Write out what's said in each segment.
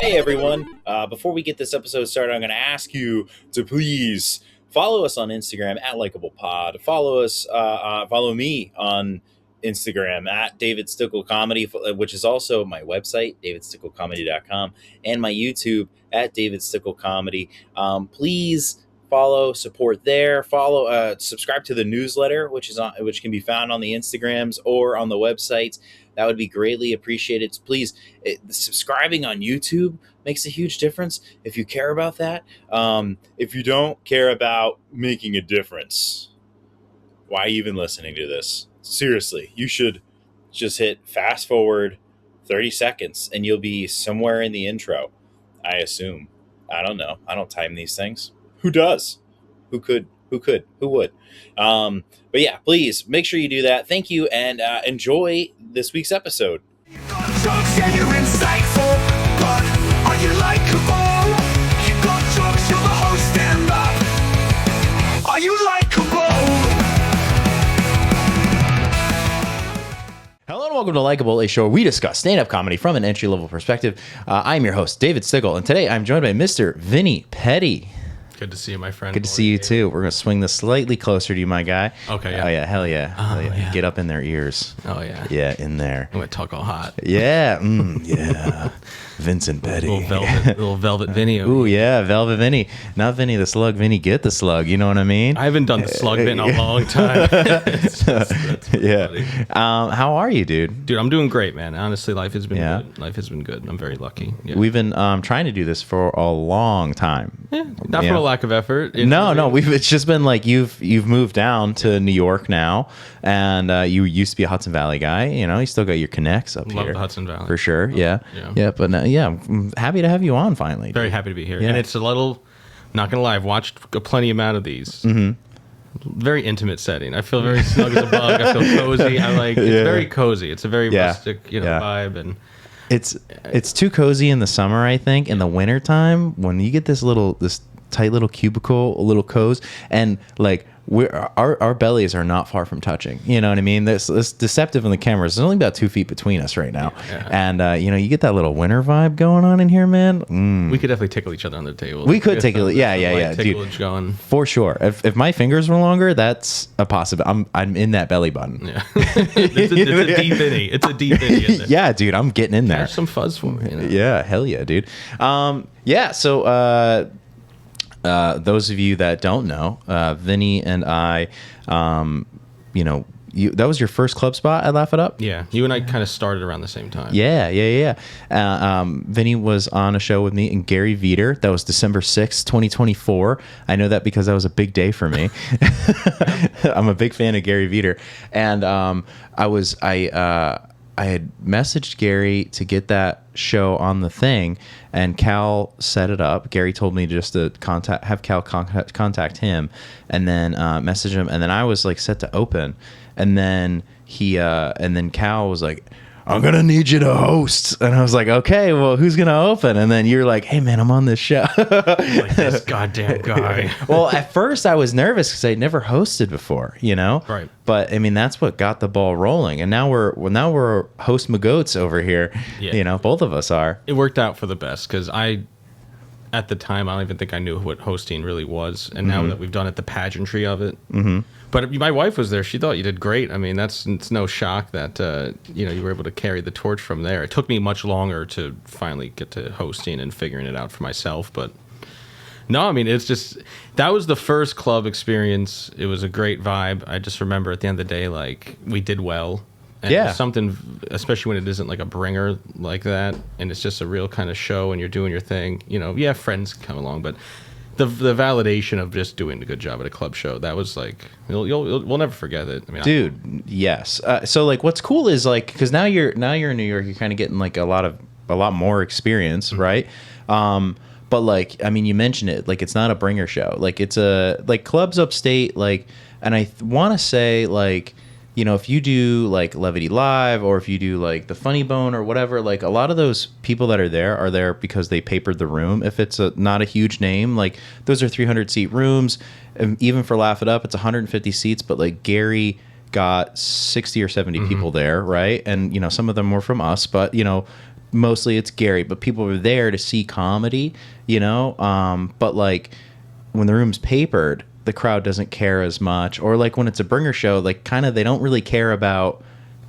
Hey everyone! Before we get this episode started, I'm going to ask you to please follow us on Instagram at Likeable Pod. Follow me on Instagram at David Stickle Comedy, which is also my website, davidsticklecomedy.com, and my YouTube at David Stickle Comedy. Please follow, support there. Subscribe to the newsletter, which can be found on the Instagrams or on the websites. That would be greatly appreciated. Please, subscribing on YouTube makes a huge difference if you care about that. If you don't care about making a difference, why even listening to this? Seriously, you should just hit fast forward 30 seconds and you'll be somewhere in the intro, I assume. I don't know. I don't time these things. Who does? Who could? Who would? But yeah, please make sure you do that. Thank you, and enjoy this week's episode. You got jokes and you're insightful, but are you likable? You got jokes, you're the host and are you likable? Hello and welcome to Likeable, a show where we discuss stand-up comedy from an entry-level perspective. I'm your host, David Stickle, and today I'm joined by Mr. Vinnie Pedi. Good to see you, my friend. Good to see you, too. We're going to swing this slightly closer to you, my guy. Okay, yeah. Oh, yeah. Hell yeah. Oh, yeah. Get up in their ears. Oh, yeah. Yeah, in there. I'm going to talk all hot. Yeah. Yeah. Vincent Pedi. Little velvet Vinnie. Ooh, yeah. Velvet Vinnie. Not Vinnie the Slug. Vinnie get the slug. You know what I mean? I haven't done the slug bit in a long time. Yeah. How are you, dude? Dude, I'm doing great, man. Honestly, life has been good. Life has been good. I'm very lucky. Yeah. We've been trying to do this for a long time. Yeah, not for a lack of effort. No. It's just been like you've moved down to New York now, and you used to be a Hudson Valley guy. You know, you still got your connects up here. Love the Hudson Valley for sure. Yeah. But I'm happy to have you on finally. Very happy to be here. Yeah. And it's a little. Not gonna lie, I've watched a plenty amount of these. Mm-hmm. Very intimate setting. I feel very snug as a bug. I feel cozy. It's very cozy. It's a very rustic, vibe, and it's too cozy in the summer. I think in the winter time when you get this tight little cubicle, a little cozy, and like our bellies are not far from touching. You know what I mean? This deceptive in the cameras. There's only about 2 feet between us right now, and you get that little winter vibe going on in here, man. We could definitely tickle each other on the table. We could tickle, yeah, dude, going for sure. If my fingers were longer, that's a possibility. I'm in that belly button. Yeah, it's a deep innie. It's a deep innie in there. Yeah, dude, I'm getting in there. There's some fuzz for me. Yeah, hell yeah, dude. So. Those of you that don't know, Vinnie and I, that was your first club spot at Laugh It Up? Yeah, you and I kind of started around the same time. Yeah. Vinnie was on a show with me and Gary Veter. That was December 6th, 2024. I know that because that was a big day for me. I'm a big fan of Gary Veter. And I had messaged Gary to get that show on the thing, and Cal set it up. Gary told me just to have Cal contact him, and then message him, and then I was like set to open, and then Cal was like, I'm gonna need you to host, and I was like, okay, well, who's gonna open? And then you're like, hey man, I'm on this show. Like this goddamn guy. Well, at first I was nervous because I'd never hosted before, Right. But I mean, that's what got the ball rolling, and now we're host magoats over here. Yeah. Both of us are. It worked out for the best because at the time, I don't even think I knew what hosting really was, and now that we've done it, the pageantry of it. Mm-hmm. But my wife was there. She thought you did great. I mean, it's no shock that you were able to carry the torch from there. It took me much longer to finally get to hosting and figuring it out for myself. But no, I mean, it's just that was the first club experience. It was a great vibe. I just remember at the end of the day, like we did well. And yeah. Something, especially when it isn't like a bringer like that, and it's just a real kind of show, and you're doing your thing. Friends come along, but the validation of just doing a good job at a club show, that was like we'll never forget it. I mean, dude, yes. So like, what's cool is like, because now you're in New York, you're kind of getting like a lot more experience, right? But like, I mean, you mentioned it, like it's not a bringer show, like it's like clubs upstate, like, and I want to say like, if you do like Levity Live or if you do like the Funny Bone or whatever, like a lot of those people that are there because they papered the room. If it's not a huge name, like those are 300 seat rooms. And even for Laugh It Up, it's 150 seats, but like Gary got 60 or 70 people there, right? And some of them were from us, but mostly it's Gary, but people are there to see comedy, you know. But like when the room's papered, the crowd doesn't care as much. Or like when it's a bringer show, like kind of they don't really care about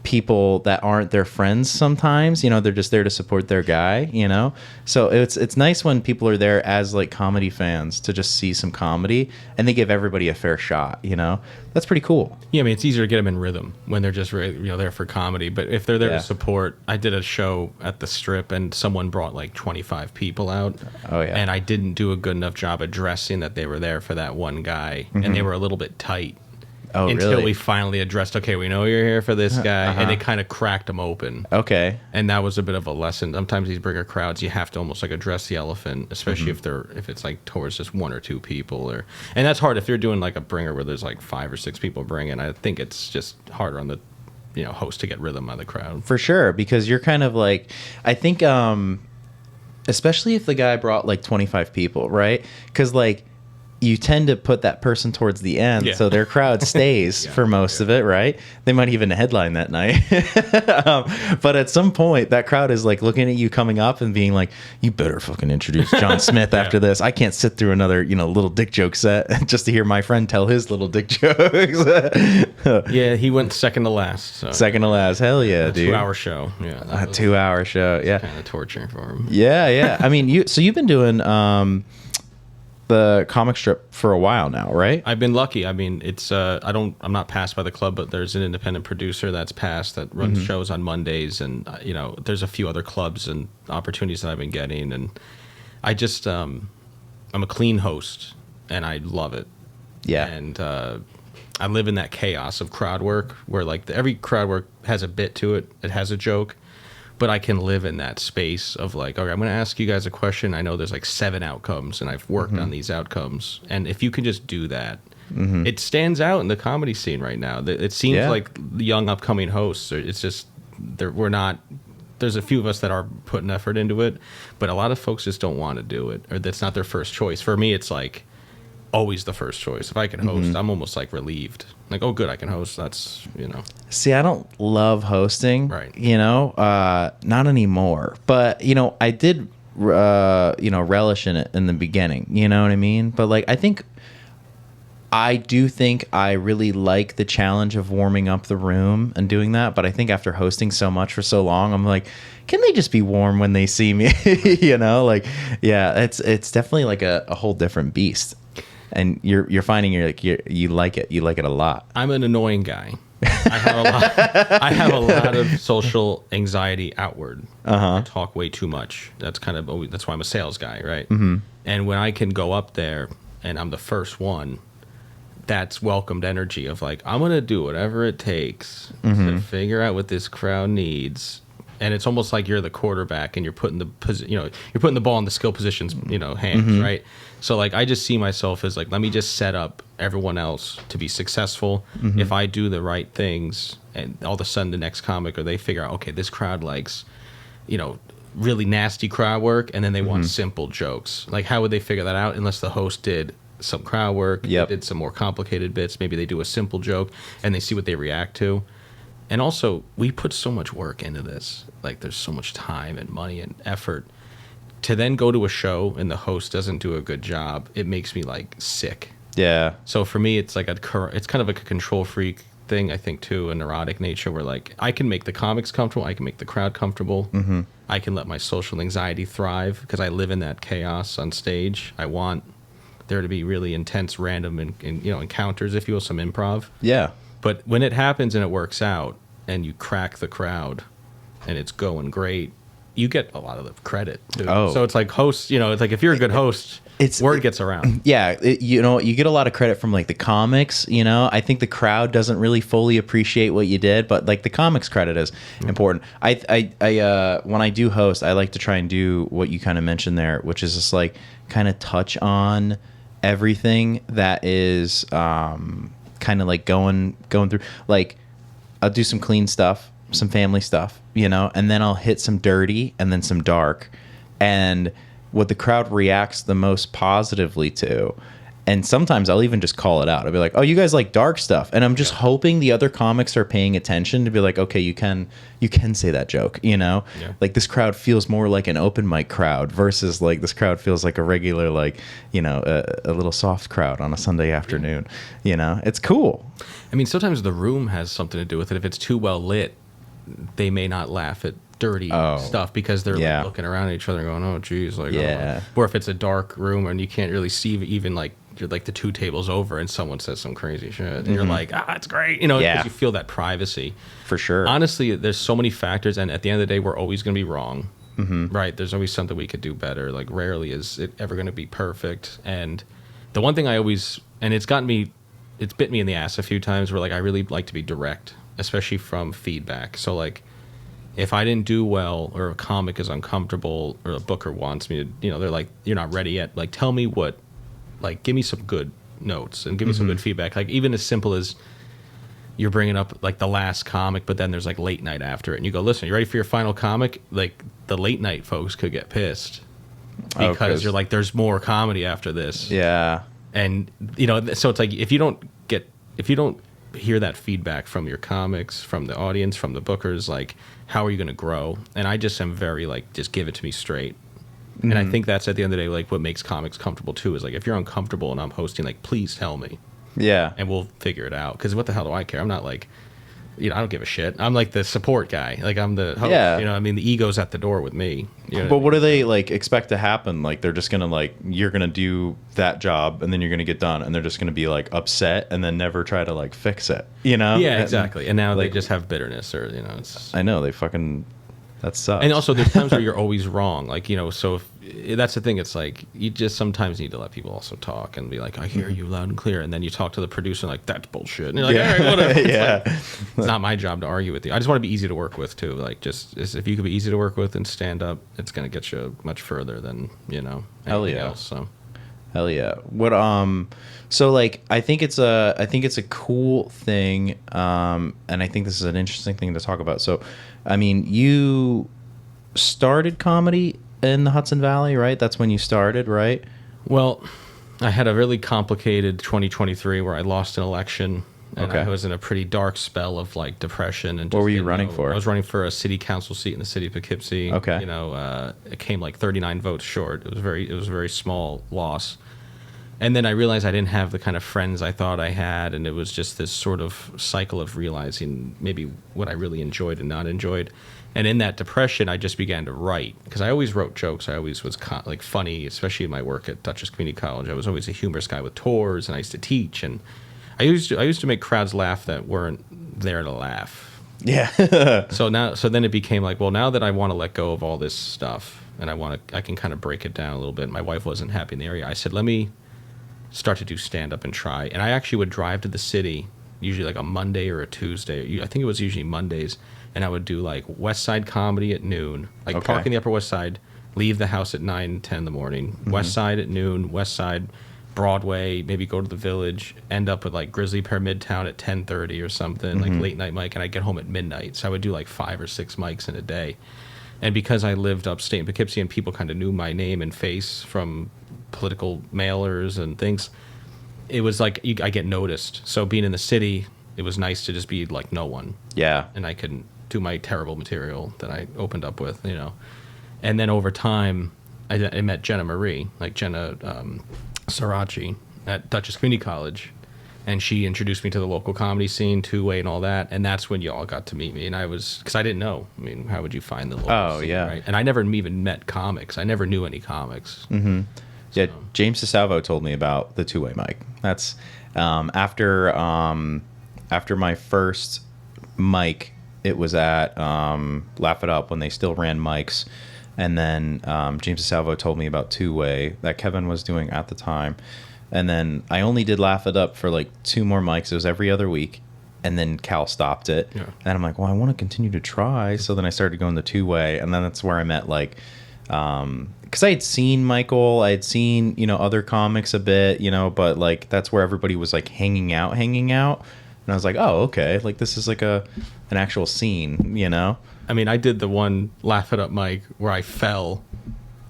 people that aren't their friends sometimes, you know. They're just there to support their guy, you know. So it's nice when people are there as like comedy fans to just see some comedy, and they give everybody a fair shot, you know. That's pretty cool. Yeah, I mean, it's easier to get them in rhythm when they're just there for comedy. But if they're there to support, I did a show at the Strip, and someone brought like 25 people out. Oh yeah. And I didn't do a good enough job addressing that they were there for that one guy, and they were a little bit tight. Oh, until really? we finally addressed, okay, we know you're here for this guy, and they kind of cracked him open. Okay. And that was a bit of a lesson. Sometimes these bigger crowds, you have to almost like address the elephant, especially if it's like towards just one or two people, and that's hard if you're doing like a bringer where there's like 5 or 6 people bringing. I think it's just harder on the host to get rhythm on the crowd. For sure, because you're kind of like, I think, especially if the guy brought like 25 people, right? Because like, you tend to put that person towards the end, so their crowd stays for most of it, right? They might even headline that night. But at some point, that crowd is like looking at you coming up and being like, you better fucking introduce John Smith after this. I can't sit through another, little dick joke set just to hear my friend tell his little dick jokes. Yeah, he went second to last. So. Second to last. Hell yeah, dude. 2-hour show. Yeah. A 2-hour show. Yeah. Kind of torture for him. Yeah. I mean, you've been doing the comic strip for a while now, right? I've been lucky. I mean, it's I'm not passed by the club, but there's an independent producer that's passed that runs shows on Mondays, and there's a few other clubs and opportunities that I've been getting, and I just I'm a clean host, and I love it. Yeah. And I live in that chaos of crowd work where like every crowd work has a bit to it. It has a joke. But I can live in that space of like, okay, I'm going to ask you guys a question. I know there's like 7 outcomes, and I've worked on these outcomes. And if you can just do that, it stands out in the comedy scene right now. It seems like the young upcoming hosts, it's just, there's a few of us that are putting effort into it, but a lot of folks just don't want to do it, or that's not their first choice. For me, it's like always the first choice. If I can host, I'm almost like relieved. Like, oh, good, I can host. That's, See, I don't love hosting, right? Not anymore. But I did, relish in it in the beginning. You know what I mean? But like, I do think I really like the challenge of warming up the room and doing that. But I think after hosting so much for so long, I'm like, can they just be warm when they see me? It's definitely like a whole different beast. And you're finding you like it. You like it a lot. I'm an annoying guy. I have a lot of social anxiety outward. I talk way too much. That's why I'm a sales guy, right? And when I can go up there and I'm the first one, that's welcomed energy of like, I'm gonna do whatever it takes to figure out what this crowd needs. And it's almost like you're the quarterback and you're putting the ball in the skill position's hands, right? So like I just see myself as like, let me just set up everyone else to be successful. If I do the right things, and all of a sudden the next comic, or they figure out, okay, this crowd likes, really nasty crowd work, and then they want simple jokes. Like, how would they figure that out unless the host did some crowd work, did some more complicated bits, maybe they do a simple joke, and they see what they react to. And also, we put so much work into this. Like, there's so much time and money and effort. To then go to a show and the host doesn't do a good job, it makes me, like, sick. Yeah. So for me, it's like it's kind of like a control freak thing, I think, too, a neurotic nature where, like, I can make the comics comfortable, I can make the crowd comfortable, I can let my social anxiety thrive because I live in that chaos on stage. I want there to be really intense, random, encounters, if you will, some improv. Yeah. But when it happens and it works out and you crack the crowd and it's going great, you get a lot of the credit. Dude. Oh. So it's like hosts, it's like if you're a good host, word gets around. Yeah. You get a lot of credit from like the comics, I think the crowd doesn't really fully appreciate what you did, but like the comics credit is important. I when I do host, I like to try and do what you kind of mentioned there, which is just like kind of touch on everything that is, kind of like going through, like I'll do some clean stuff, some family stuff, and then I'll hit some dirty and then some dark, and what the crowd reacts the most positively to And sometimes I'll even just call it out. I'll be like, oh, you guys like dark stuff. And I'm just hoping the other comics are paying attention to be like, okay, you can say that joke, you know? Yeah. Like this crowd feels more like an open mic crowd versus like this crowd feels like a regular, like, you know, a little soft crowd on a Sunday afternoon, you know? It's cool. I mean, sometimes the room has something to do with it. If it's too well lit, they may not laugh at dirty stuff because they're like looking around at each other and going, oh, geez. Like, oh. Or if it's a dark room and you can't really see even like, you're like the two tables over and someone says some crazy shit and you're like, it's great, you know, because you feel that privacy. For sure. Honestly, there's so many factors, and at the end of the day, we're always going to be wrong, right? There's always something we could do better. Like, rarely is it ever going to be perfect. And the one thing I always, and it's bit me in the ass a few times, where like I really like to be direct, especially from feedback. So like, if I didn't do well, or a comic is uncomfortable, or a booker wants me to, you know, they're like, you're not ready yet. Like, tell me what. Like, give me some good notes and give me some good feedback. Like, even as simple as you're bringing up, like, the last comic, but then there's, like, late night after it. And you go, listen, you ready for your final comic? Like, the late night folks could get pissed. Because you're like, there's more comedy after this. Yeah. And, you know, so it's like, if you don't hear that feedback from your comics, from the audience, from the bookers, like, how are you going to grow? And I just am very, like, just give it to me straight. And I think that's at the end of the day, like, what makes comics comfortable too is like, if you're uncomfortable and I'm hosting, like, please tell me. Yeah. And we'll figure it out. Because what the hell do I care? I'm not like, you know, I don't give a shit. I'm like the support guy. Like, I'm the host. Yeah. You know, I mean, the ego's at the door with me. You know But what do they like expect to happen? Like, they're just gonna like, you're gonna do that job and then you're gonna get done and they're just gonna be like upset and then never try to like fix it. You know? Yeah, exactly. And now like, they just have bitterness, or, you know, it's. I know, they fucking. That sucks. And also, there's times where you're always wrong. Like, you know, so if, that's the thing. It's like, you just sometimes need to let people also talk and be like, I hear you loud and clear. And then you talk to the producer like, that's bullshit. And you're like, all right, whatever. It's not my job to argue with you. I just want to be easy to work with, too. Like, just if you could be easy to work with and stand up, it's going to get you much further than, you know, anything else. So. Hell yeah. What so like I think it's a cool thing, and I think this is an interesting thing to talk about. So I mean, you started comedy in the Hudson Valley, right? That's when you started, right? Well, I had a really complicated 2023 where I lost an election, and I was in a pretty dark spell of like depression. And what were you running for? I was running for a city council seat in the city of Poughkeepsie. Okay. You know, it came like 39 votes short. It was a very small loss. And then I realized I didn't have the kind of friends I thought I had, and it was just this sort of cycle of realizing maybe what I really enjoyed and not enjoyed. And in that depression, I just began to write, because I always wrote jokes. I always was like funny, especially in my work at Dutchess Community College. I was always a humorous guy with tours, and I used to teach, and I used to make crowds laugh that weren't there to laugh. Yeah. So then it became like, well, now that I want to let go of all this stuff, and I can kind of break it down a little bit. My wife wasn't happy in the area. I said, let me start to do stand-up and try. And I actually would drive to the city, usually like a Monday or a Tuesday. I think it was usually Mondays. And I would do like West Side comedy at noon, like park in the Upper West Side, leave the house at 9, 10 in the morning. West Side at noon, West Side, Broadway, maybe go to the Village, end up with like Grizzly Pear Midtown at 10:30 or something, like late night mic, and I'd get home at midnight. So I would do like 5 or 6 mics in a day. And because I lived upstate in Poughkeepsie and people kind of knew my name and face from political mailers and things, it was like I get noticed. So being in the city, it was nice to just be like no one. Yeah. And I could do my terrible material that I opened up with, you know. And then over time, I met Jenna Marie, like Jenna Sarachi at Dutchess Community College. And she introduced me to the local comedy scene, two-way and all that. And that's when you all got to meet me. And I was, because I didn't know. I mean, how would you find the local scene, right? And I never even met comics. I never knew any comics. Mm-hmm. So. Yeah, James DeSalvo told me about the two-way mic. That's after my first mic, it was at Laugh It Up when they still ran mics. And then James DeSalvo told me about two-way that Kevin was doing at the time. And then I only did Laugh It Up for like 2 more mics. It was every other week. And then Cal stopped it. Yeah. And I'm like, well, I want to continue to try. So then I started going the two-way. And then that's where I met like, because I had seen Michael. I had seen, you know, other comics a bit, you know, but like that's where everybody was like hanging out. And I was like, oh, okay. Like this is like an actual scene, you know? I mean, I did the one Laugh It Up mic where I fell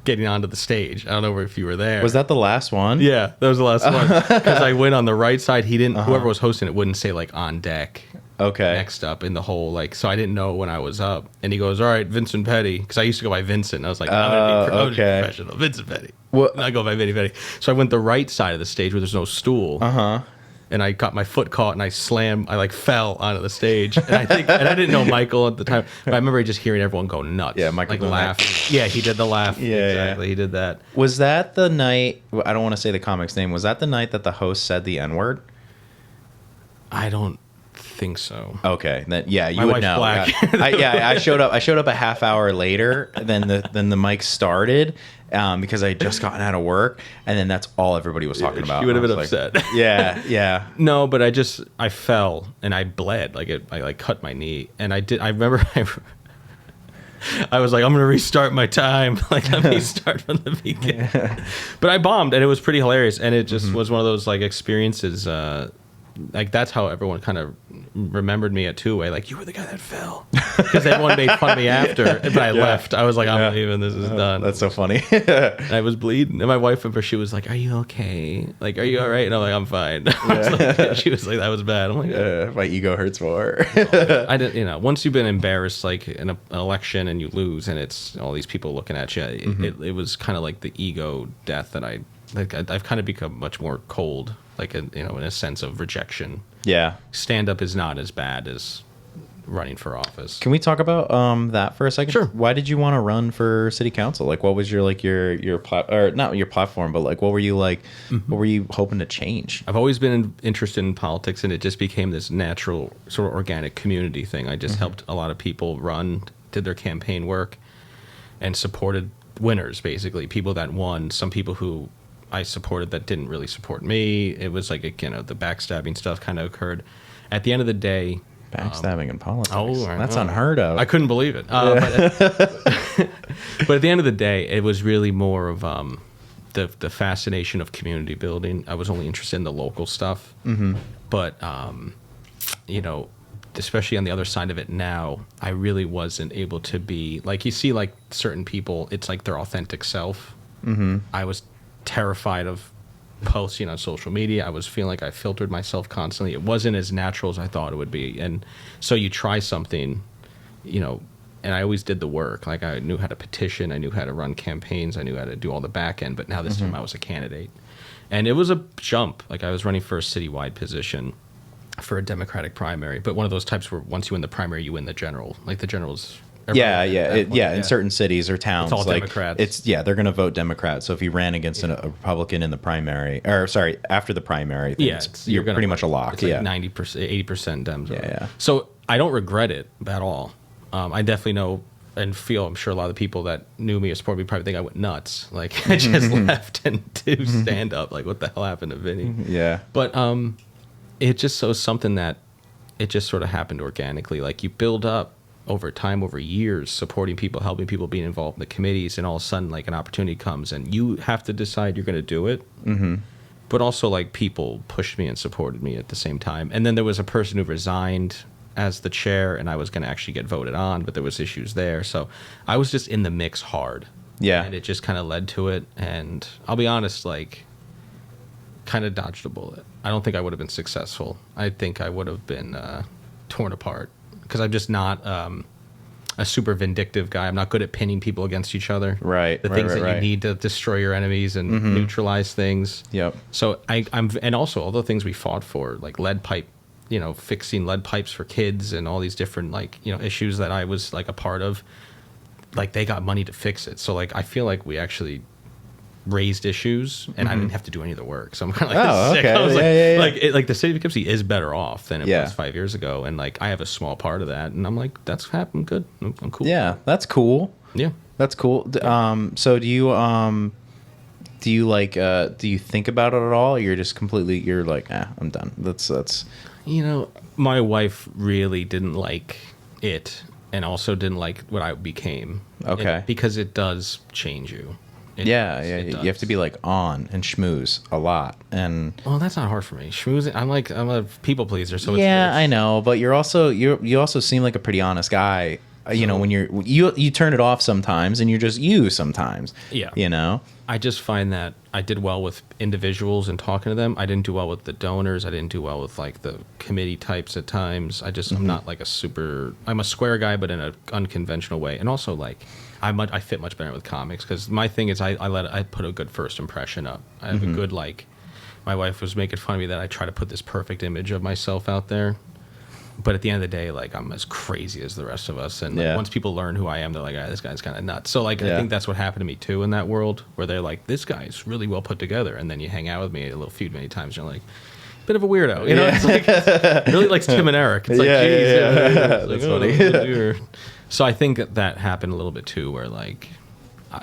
getting onto the stage. I don't know if you were there. Was that the last one? Yeah, that was the last one. Because I went on the right side. He didn't. Whoever was hosting it wouldn't say like on deck. Okay. Next up in the whole like, so I didn't know when I was up. And he goes, "All right, Vincent Pedi," because I used to go by Vincent. And I was like, I'm gonna be professional, Vincent Pedi. And I go by Vinnie Pedi. So I went the right side of the stage where there's no stool. And I got my foot caught and I like fell onto the stage. And I didn't know Michael at the time, but I remember just hearing everyone go nuts. Yeah, Michael like laughing. Yeah, he did the laugh. Yeah, exactly. He did that. Was that the night? I don't want to say the comic's name. Was that the night that the host said the N-word? I don't think so. Okay, then yeah, you My would wife's know. black. I showed up. I showed up a half hour later than the mic started because I had just gotten out of work, and then that's all everybody was talking about. She would have And been I was like, upset. Yeah. No, but I fell and I bled. I like cut my knee, and I remember I was like, I'm gonna restart my time. Like, let me start from the beginning. But I bombed, and it was pretty hilarious, and it just was one of those like experiences. Like that's how everyone kind of remembered me at two-way. Like, you were the guy that fell, because everyone made fun of me after. But I left. I was like, I'm leaving. This is done. That's so funny. And I was bleeding, and my wife, she was like, "Are you okay? Like, are you all right?" And I'm like, "I'm fine." She was like, "That was bad." I'm like, my ego hurts more. I didn't. Once you've been embarrassed, like in an election, and you lose, and it's all these people looking at you, it was kind of like the ego death that I've kind of become much more cold, like in a sense of rejection. Yeah. Stand up is not as bad as running for office. Can we talk about that for a second? Sure. Why did you want to run for city council? Like, what was your or not your platform, but like, what were you like? What were you hoping to change? I've always been interested in politics, and it just became this natural sort of organic community thing. I just helped a lot of people run, did their campaign work, and supported winners, basically people that won. Some people who I supported that didn't really support me. It was like, the backstabbing stuff kind of occurred. At the end of the day, Backstabbing in politics. That's know. unheard of. I couldn't believe it. But at the end of the day, it was really more of the fascination of community building. I was only interested in the local stuff. But, especially on the other side of it now, I really wasn't able to be, like, you see, like, certain people, it's like their authentic self. I was terrified of posting on social media. I was feeling like I filtered myself constantly. It wasn't as natural as I thought it would be. And so you try something, and I always did the work. Like, I knew how to petition, I knew how to run campaigns, I knew how to do all the back end, but now this time I was a candidate. And it was a jump. Like, I was running for a citywide position for a Democratic primary, but one of those types where once you win the primary, you win the general. Like, the general's in certain cities or towns, it's all like Democrats. they're going to vote Democrat. So if you ran against a Republican in the primary, after the primary, you're pretty much a lock. It's like 90%, 80% Dems. Yeah. So I don't regret it at all. I definitely know and feel, I'm sure a lot of the people that knew me or supported me probably think I went nuts. Like, I just left and do stand up. Like, what the hell happened to Vinny? Yeah. But it just so something that it just sort of happened organically. Like, you build up over time, over years, supporting people, helping people, being involved in the committees, and all of a sudden, like, an opportunity comes, and you have to decide you're going to do it. But also, like, people pushed me and supported me at the same time. And then there was a person who resigned as the chair, and I was going to actually get voted on, but there was issues there. So I was just in the mix hard. Yeah. And it just kind of led to it. And I'll be honest, like, kind of dodged a bullet. I don't think I would have been successful. I think I would have been torn apart, because I'm just not a super vindictive guy. I'm not good at pinning people against each other. Right. The things that you need to destroy your enemies and neutralize things. Yep. So I'm and also all the things we fought for, like lead pipe, fixing lead pipes for kids and all these different, like, issues that I was, like, a part of. Like, they got money to fix it. So, like, I feel like we actually raised issues, and I didn't have to do any of the work. So I'm kind of like, sick. Okay. I was Yeah. like the city of Poughkeepsie is better off than it was 5 years ago, and, like, I have a small part of that, and I'm like, that's happened good. I'm cool. Yeah, that's cool. Yeah, that's cool. So do you think about it at all? You're just completely, you're like, I'm done. That's. My wife really didn't like it, and also didn't like what I became. Okay. Because it does change you. You have to be, like, on and schmooze a lot, and well, that's not hard for me. Schmoozing, I'm a people pleaser, so I know, but you also seem like a pretty honest guy. you know, when you turn it off sometimes, and you're just you sometimes. Yeah. You know. I just find that I did well with individuals and talking to them. I didn't do well with the donors. I didn't do well with like the committee types at times. I'm not like I'm a square guy, but in an unconventional way. And also like I fit much better with comics because my thing is I put a good first impression up. I have a good like. My wife was making fun of me that I try to put this perfect image of myself out there. But at the end of the day, like I'm as crazy as the rest of us, and like, once people learn who I am, they're like, this guy's kind of nuts. So like, I think that's what happened to me too in that world, where they're like, this guy's really well put together, and then you hang out with me at a little feud many times, and you're like, bit of a weirdo, you know? It's like really likes Tim and Eric. It's like, geez, that's funny. So I think that happened a little bit too, where like,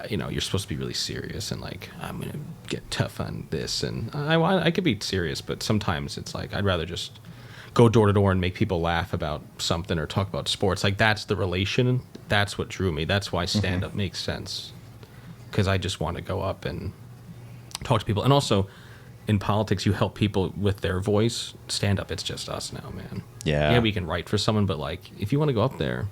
you know, you're supposed to be really serious and like, I'm gonna get tough on this, and I could be serious, but sometimes it's like I'd rather just go door to door and make people laugh about something or talk about sports. Like that's the relation. That's what drew me. That's why stand up makes sense. Because I just want to go up and talk to people. And also in politics, you help people with their voice. Stand up, it's just us now, man. Yeah, we can write for someone, but like if you want to go up there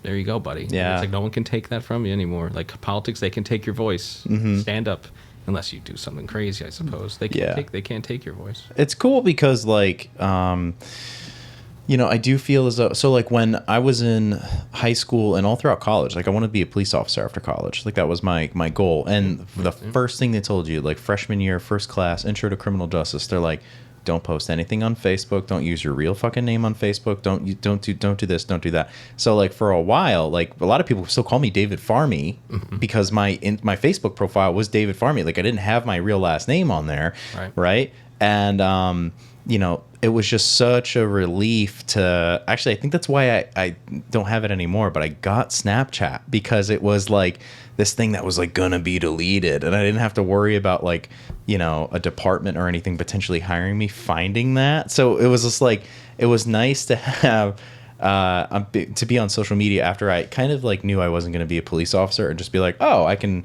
you go, buddy. Yeah. It's like no one can take that from you anymore. Like politics, they can take your voice. Stand up. Unless you do something crazy, I suppose. They can't take your voice. It's cool because, like, you know, I do feel as though... So, like, when I was in high school and all throughout college, like, I wanted to be a police officer after college. Like, that was my goal. And the first thing they told you, like, freshman year, first class, intro to criminal justice, they're like, don't post anything on Facebook. Don't use your real fucking name on Facebook. Don't do this. Don't do that. So like for a while, like a lot of people still call me David Farmy because my Facebook profile was David Farmy. Like I didn't have my real last name on there, right? And you know, it was just such a relief to actually. I think that's why I don't have it anymore. But I got Snapchat because it was like this thing that was like gonna be deleted, and I didn't have to worry about like, you know, a department or anything potentially hiring me finding that. So it was just like, it was nice to have to be on social media after I kind of like knew I wasn't going to be a police officer, and just be like, oh, I can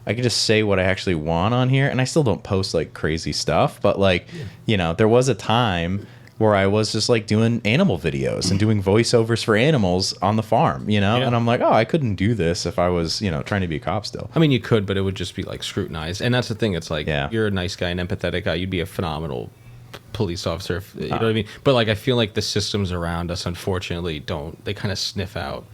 just say what I actually want on here. And I still don't post like crazy stuff, but like, you know, there was a time where I was just like doing animal videos and doing voiceovers for animals on the farm, you know? And I'm like, oh, I couldn't do this if I was, you know, trying to be a cop still. I mean, you could, but it would just be like scrutinized. And that's the thing. It's like, you're a nice guy, an empathetic guy. You'd be a phenomenal police officer. You know what I mean? But like, I feel like the systems around us, unfortunately, they kind of sniff out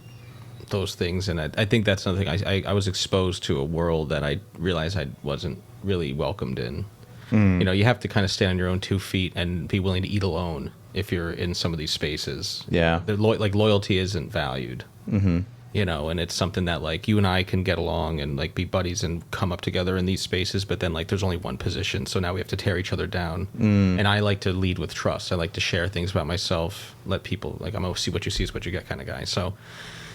those things. And I think that's another thing. I was exposed to a world that I realized I wasn't really welcomed in. You know, you have to kind of stand on your own 2 feet and be willing to eat alone if you're in some of these spaces. Yeah. Like loyalty isn't valued. You know, and it's something that like you and I can get along and like be buddies and come up together in these spaces, but then like there's only one position, so now we have to tear each other down. And I like to lead with trust. I like to share things about myself, let people like, I'm see what you see is what you get kind of guy. So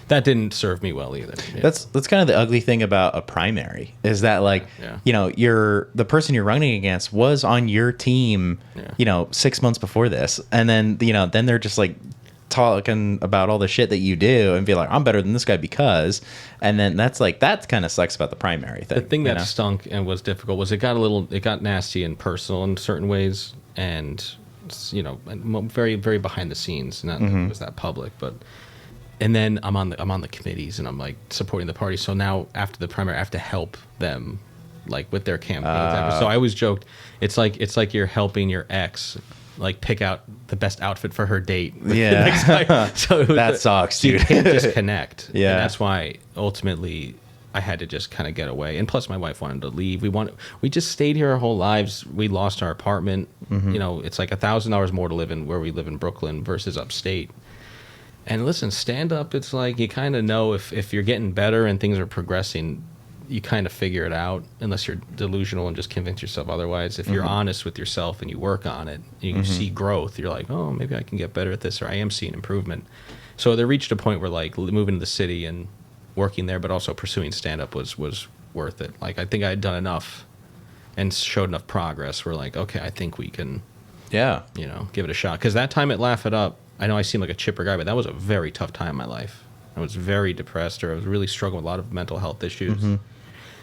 that didn't serve me well either. That's kind of the ugly thing about a primary is that like, you know, the person you're running against was on your team, you know, 6 months before this. And then, you know, then they're just like talking about all the shit that you do and be like, I'm better than this guy because, and then that kind of sucks about the primary thing. The thing that stunk and was difficult was it got nasty and personal in certain ways. And, you know, very, very behind the scenes. Not that it was that public, but... And then I'm on the committees and I'm like supporting the party. So now after the primary, I have to help them like with their campaigns. So I always joked, it's like you're helping your ex like pick out the best outfit for her date. Yeah, so that sucks, dude. You can't disconnect. Yeah, and that's why ultimately I had to just kind of get away. And plus, my wife wanted to leave. We just stayed here our whole lives. We lost our apartment. You know, it's like $1,000 more to live in where we live in Brooklyn versus upstate. And listen, stand up, it's like you kind of know if you're getting better and things are progressing, you kind of figure it out, unless you're delusional and just convince yourself otherwise. If you're honest with yourself and you work on it, and you see growth, you're like, oh, maybe I can get better at this, or I am seeing improvement. So they reached a point where like moving to the city and working there, but also pursuing stand-up was worth it. Like I think I had done enough and showed enough progress where like, okay, I think we can, you know, give it a shot. Because that time at Laugh It Up, I know I seem like a chipper guy, but that was a very tough time in my life. I was very depressed, or I was really struggling with a lot of mental health issues.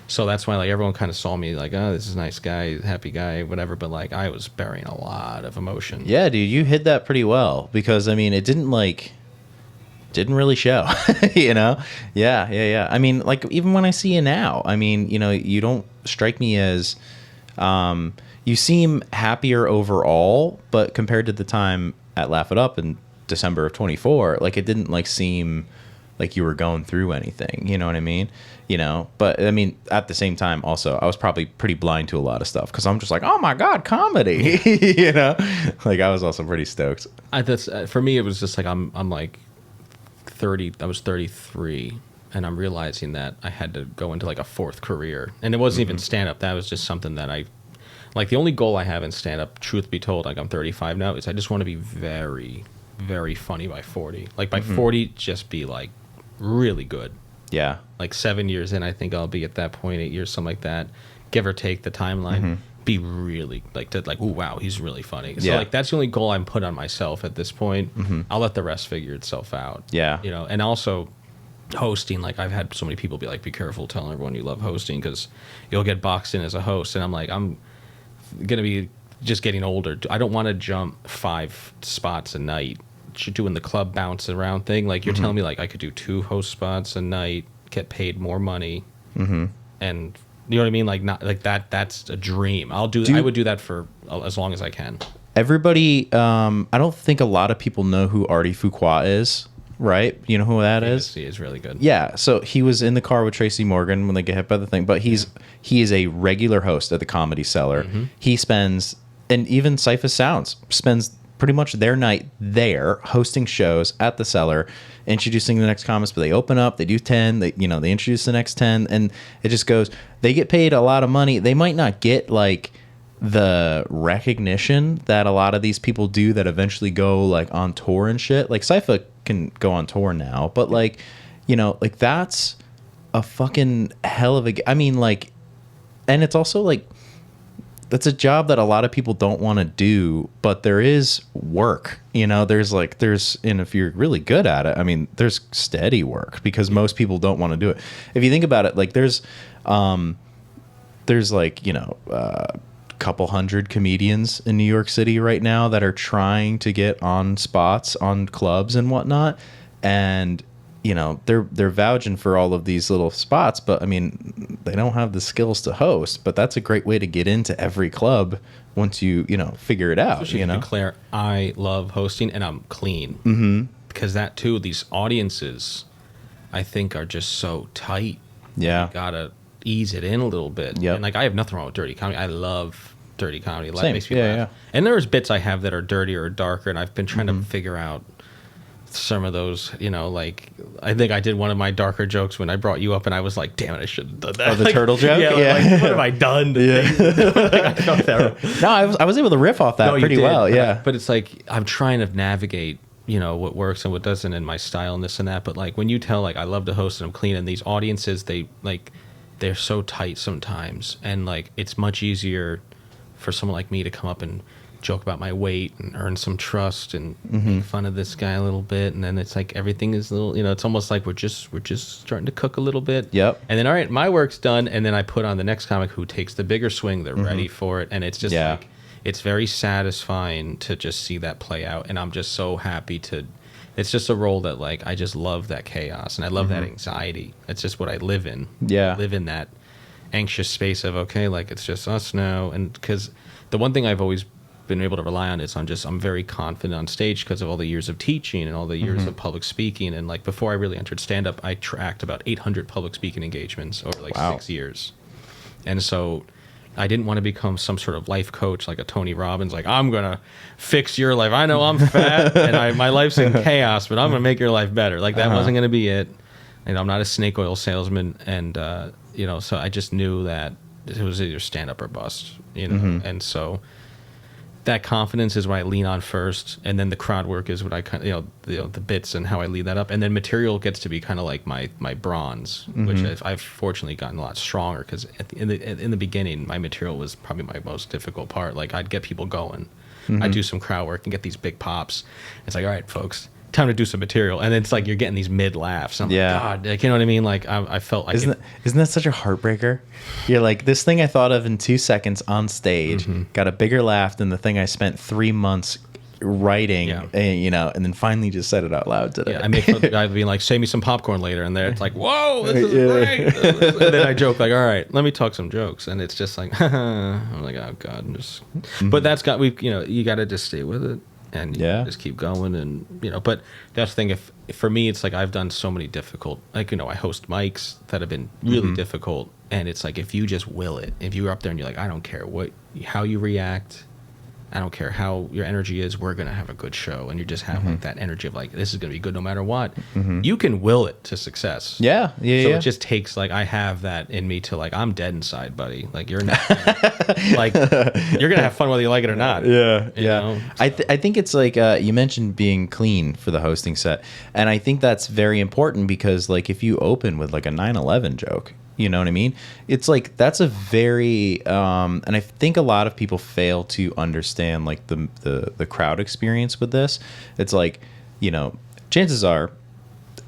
So that's why like everyone kind of saw me like, oh, this is a nice guy, happy guy, whatever. But like I was burying a lot of emotion. Yeah, dude, you hid that pretty well because I mean, it didn't like didn't really show. You know? Yeah. I mean, like, even when I see you now, I mean, you know, you don't strike me as you seem happier overall, but compared to the time at Laugh It Up in December of 24, like, it didn't like seem like you were going through anything, you know what I mean? You know, but I mean, at the same time, also, I was probably pretty blind to a lot of stuff because I'm just like, oh my God, comedy, you know? Like, I was also pretty stoked. That's for me, it was just like, I'm like 30, I was 33, and I'm realizing that I had to go into like a fourth career. And it wasn't even stand up. That was just something that like, the only goal I have in stand up, truth be told, like, I'm 35 now, is I just want to be very, very funny by 40. Like, by 40, just be like really good. Yeah. Like 7 years in, I think I'll be at that point, 8 years, something like that, give or take the timeline. Be really like, oh wow, he's really funny. So like, that's the only goal I'm put on myself at this point. I'll let the rest figure itself out. Yeah. You know, and also hosting, like, I've had so many people be like, be careful telling everyone you love hosting because you'll get boxed in as a host. And I'm like, I'm gonna be just getting older. I don't want to jump 5 spots a night. Doing the club bounce around thing, like, you're telling me like I could do 2 host spots a night, get paid more money, and you know what I mean, like, not like that. That's a dream. I would do that for as long as I can. Everybody, I don't think a lot of people know who Artie Fuqua is, right? You know who that is? He is really good. Yeah, so he was in the car with Tracy Morgan when they get hit by the thing, but he is a regular host at the Comedy Cellar. He spends, and even Cyphus Sounds spends pretty much their night there hosting shows at the Cellar, introducing the next comics. But they open up, they do 10, they introduce the next 10, and it just goes. They get paid a lot of money. They might not get like the recognition that a lot of these people do that eventually go like on tour and shit. Like, Cypher can go on tour now, but like, you know, like, that's a fucking hell of a, I mean, like, and it's also like, that's a job that a lot of people don't want to do, but there is work, you know, and if you're really good at it, I mean, there's steady work because most people don't want to do it. If you think about it, like, there's like, you know, a couple hundred comedians in New York City right now that are trying to get on spots on clubs and whatnot. And, you know, they're vouching for all of these little spots, but I mean, they don't have the skills to host. But that's a great way to get into every club once you figure it out. Especially, you know, declare I love hosting and I'm clean, because that too, these audiences, I think, are just so tight. Yeah, you gotta ease it in a little bit. Yeah, and like, I have nothing wrong with dirty comedy. I love dirty comedy. It makes me laugh. Yeah. And there's bits I have that are dirtier or darker, and I've been trying to figure out some of those, you know, like, I think I did one of my darker jokes when I brought you up, and I was like, damn it, I should have done that. Oh, the like, turtle joke? Yeah. Like, what have I done? No, I was able to riff off that pretty well. Yeah. But it's like, I'm trying to navigate, you know, what works and what doesn't in my style and this and that. But like, when you tell, like, I love to host and I'm clean, and these audiences, they're so tight sometimes. And like, it's much easier for someone like me to come up and joke about my weight and earn some trust and make fun of this guy a little bit, and then it's like everything is a little, you know, it's almost like we're just starting to cook a little bit. Yep. And then, all right, my work's done, and then I put on the next comic who takes the bigger swing. They're ready for it, and it's just like, it's very satisfying to just see that play out, and I'm just so happy to. It's just a role that, like, I just love that chaos, and I love that anxiety. It's just what I live in. Yeah. I live in that anxious space of, okay, like, it's just us now, and because the one thing I've always been able to rely on is I'm very confident on stage because of all the years of teaching and all the years of public speaking. And like, before I really entered stand-up, I tracked about 800 public speaking engagements over like 6 years. And so I didn't want to become some sort of life coach like a Tony Robbins, like, I'm gonna fix your life. I know I'm fat and my life's in chaos, but I'm gonna make your life better. Like, that wasn't gonna be it. And I'm not a snake oil salesman, and you know, so I just knew that it was either stand-up or bust, you know. And so that confidence is what I lean on first, and then the crowd work is what I kind of, the bits and how I lead that up, and then material gets to be kind of like my bronze, which I've fortunately gotten a lot stronger, because in the beginning, my material was probably my most difficult part. Like, I'd get people going, I'd do some crowd work and get these big pops. It's like, all right, folks, time to do some material, and it's like you're getting these mid laughs. I'm like, God, like, you know what I mean? Like, I felt like isn't that such a heartbreaker? You're like, this thing I thought of in 2 seconds on stage got a bigger laugh than the thing I spent 3 months writing, Yeah. and then finally just said it out loud today. Yeah, I make fun of the guy being like, "Save me some popcorn later," and there it's like, "Whoa, this is great!" And then I joke like, "All right, let me talk some jokes," and it's just like, I'm like, "Oh God," but that's got you got to just stay with it and just keep going, and But that's the thing. If for me, it's like I've done so many difficult, I host mics that have been really difficult, and it's like if you just will it, if you're up there and you're like, I don't care how you react. I don't care how your energy is, we're going to have a good show. And you just have like that energy of like, this is going to be good no matter what. You can will it to success. Yeah. So it just takes like, I have that in me to like, I'm dead inside, buddy. Like you're not like, you're going to have fun whether you like it or not. Yeah. You know? I think it's like, you mentioned being clean for the hosting set. And I think that's very important because like if you open with like a 9/11 joke, you know what I mean? It's like that's a very and I think a lot of people fail to understand like the crowd experience with this. It's like, chances are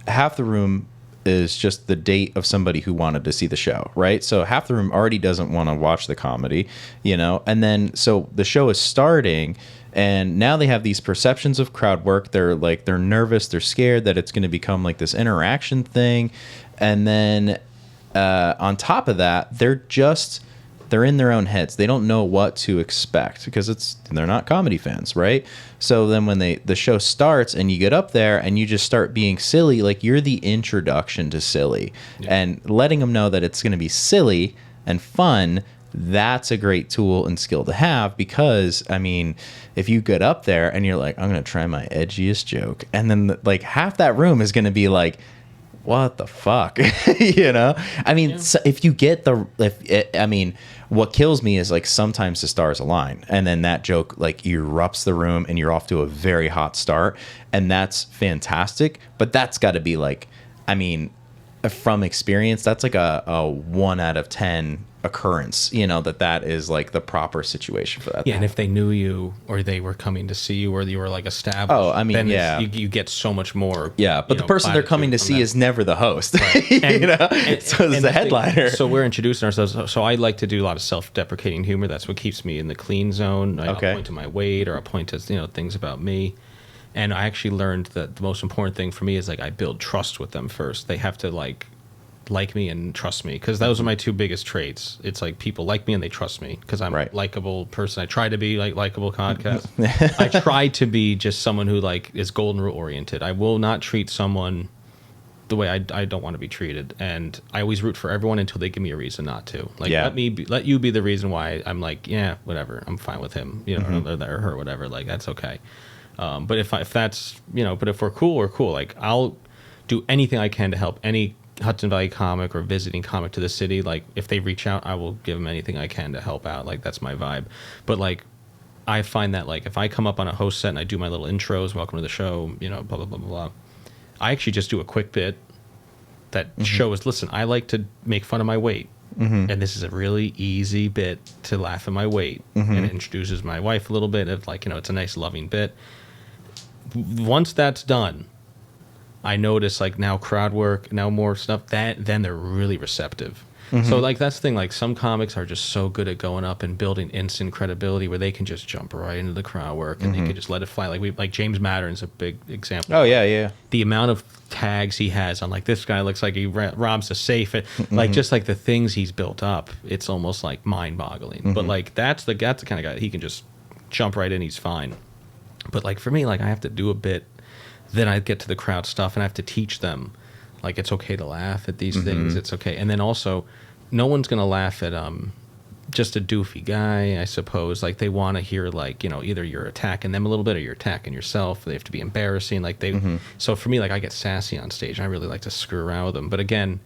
half the room is just the date of somebody who wanted to see the show, right? So half the room already doesn't want to watch the comedy, and then so the show is starting and now they have these perceptions of crowd work. They're nervous, they're scared that it's going to become like this interaction thing. And then on top of that, they're in their own heads. They don't know what to expect because they're not comedy fans, right? So then when the show starts and you get up there and you just start being silly, like you're the introduction to silly, and letting them know that it's going to be silly and fun. That's a great tool and skill to have because, I mean, if you get up there and you're like, I'm going to try my edgiest joke, and then like half that room is going to be like, what the fuck? I mean, so if you get what kills me is like sometimes the stars align and then that joke like erupts the room and you're off to a very hot start, and that's fantastic. But that's got to be like, I mean, from experience, that's like a 1 out of 10 occurrence, that is like the proper situation for that. Yeah, and if they knew you or they were coming to see you or you were like established, then you get so much more. Yeah, but the person they're coming to see is never the host. Right. So it's the headliner. So we're introducing ourselves. So I like to do a lot of self-deprecating humor. That's what keeps me in the clean zone. I'll point to my weight or I'll point to things about me. And I actually learned that the most important thing for me is like I build trust with them first. They have to like me and trust me, because those are my two biggest traits. It's like people like me and they trust me because I'm a likable person. I try to be like Likeable podcast. I try to be just someone who like is golden rule oriented. I will not treat someone the way I don't want to be treated, and I always root for everyone until they give me a reason not to. Like let you be the reason why I'm like, yeah, whatever, I'm fine with him, or her, whatever. Like that's okay. But if that's but if we're cool, we're cool. Like I'll do anything I can to help any Hudson Valley comic or visiting comic to the city. Like if they reach out, I will give them anything I can to help out. Like that's my vibe. But like I find that like if I come up on a host set and I do my little intros, welcome to the show, blah blah blah blah blah, I actually just do a quick bit that shows, listen, I like to make fun of my weight, and this is a really easy bit to laugh at my weight, and it introduces my wife a little bit of like it's a nice loving bit. Once that's done, I notice like now crowd work, now more stuff, then they're really receptive. So like that's the thing, like some comics are just so good at going up and building instant credibility where they can just jump right into the crowd work and they can just let it fly. Like James Mattern's a big example. Oh yeah. The amount of tags he has on like this guy looks like he robs a safe, like just like the things he's built up, it's almost like mind-boggling. But like that's the kind of guy, he can just jump right in, he's fine. But like for me, like I have to do a bit, then I get to the crowd stuff and I have to teach them like it's okay to laugh at these things, it's okay. And then also no one's gonna laugh at just a doofy guy, I suppose. Like they want to hear like either you're attacking them a little bit or you're attacking yourself. They have to be embarrassing, like they so for me, like I get sassy on stage and I really like to screw around with them. But again,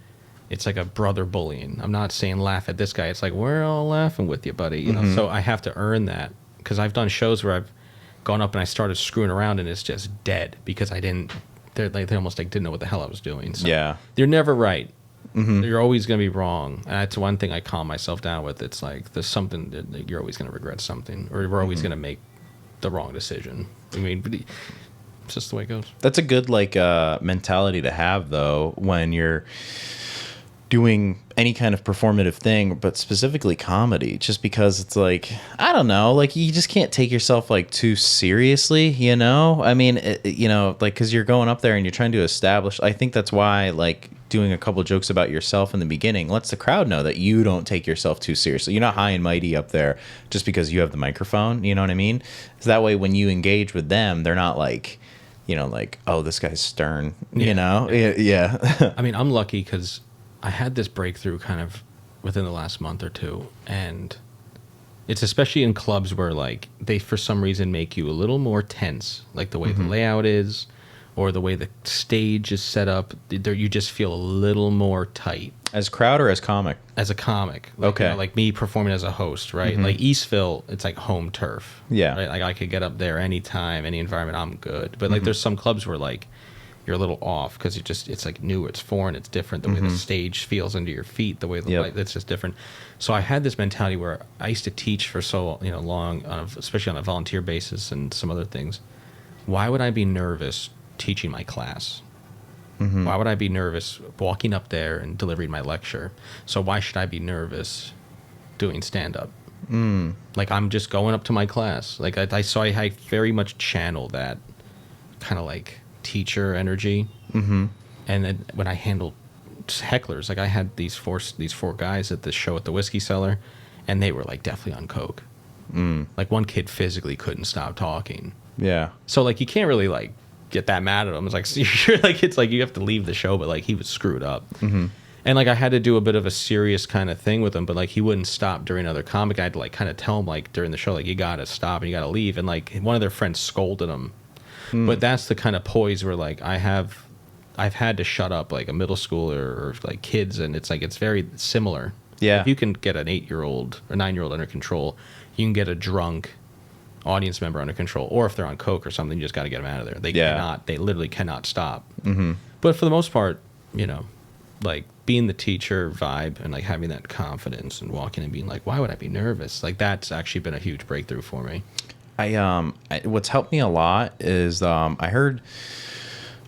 it's like a brother bullying. I'm not saying laugh at this guy, it's like we're all laughing with you, buddy, so I have to earn that, because I've done shows where I've gone up and I started screwing around and it's just dead because they almost like didn't know what the hell I was doing. So you're never right. You're always going to be wrong. And that's one thing I calm myself down with. It's like there's something that you're always going to regret something, or we're always going to make the wrong decision. I mean, it's just the way it goes. That's a good like mentality to have though when you're doing any kind of performative thing, but specifically comedy, just because it's like, I don't know, like you just can't take yourself like too seriously, you know? I mean, you know, like, cause you're going up there and you're trying to establish, I think that's why like doing a couple jokes about yourself in the beginning lets the crowd know that you don't take yourself too seriously. You're not high and mighty up there just because you have the microphone, you know what I mean? So that way when you engage with them, they're not like, you know, like, oh, this guy's stern, you know? Yeah. I mean, I'm lucky because I had this breakthrough kind of within the last month or two, and it's especially in clubs where like they for some reason make you a little more tense, like the way the layout is or the way the stage is set up. You just feel a little more tight. As crowd or as comic? As a comic. Like, okay. You know, like me performing as a host, right? Like Eastville, it's like home turf. Yeah. Right? Like I could get up there anytime, any environment, I'm good. But like there's some clubs where like you're a little off because it's like new, it's foreign, it's different. The way the stage feels under your feet, the way the light, it's just different. So I had this mentality where I used to teach for so long, especially on a volunteer basis and some other things. Why would I be nervous teaching my class? Why would I be nervous walking up there and delivering my lecture? So why should I be nervous doing stand-up? Like I'm just going up to my class. Like I very much channel that kind of like teacher energy. And then when I handled hecklers, like I had these four guys at this show at the Whiskey Cellar, and they were like definitely on coke. Like one kid physically couldn't stop talking. Yeah. So like you can't really like get that mad at him. It's like you're like, it's like you have to leave the show, but like he was screwed up. And like I had to do a bit of a serious kind of thing with him, but like he wouldn't stop during another comic. I had to like kind of tell him like during the show, like you gotta stop and you gotta leave. And like one of their friends scolded him. But that's the kind of poise where like I've had to shut up like a middle schooler or like kids, and it's like it's very similar. Yeah. If you can get an 8-year-old or 9-year-old under control, you can get a drunk audience member under control. Or if they're on coke or something, you just got to get them out of there. They literally cannot stop. But for the most part, you know, like being the teacher vibe and like having that confidence and walking and being like, why would I be nervous? Like that's actually been a huge breakthrough for me. What's helped me a lot is I heard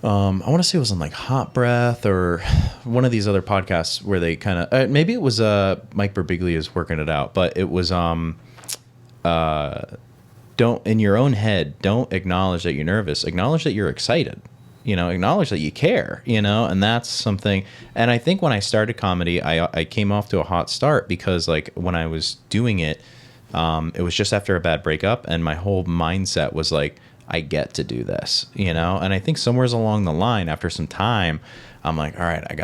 I want to say it was on like Hot Breath or one of these other podcasts where they kind of maybe it was Mike Birbiglia's working it out, but it was don't in your own head, don't acknowledge that you're nervous, acknowledge that you're excited, you know, acknowledge that you care, you know. And that's something. And I think when I started comedy, I came off to a hot start because like when I was doing it, it was just after a bad breakup, and my whole mindset was like, I get to do this, you know. And I think somewhere along the line, after some time, I'm like, all right, I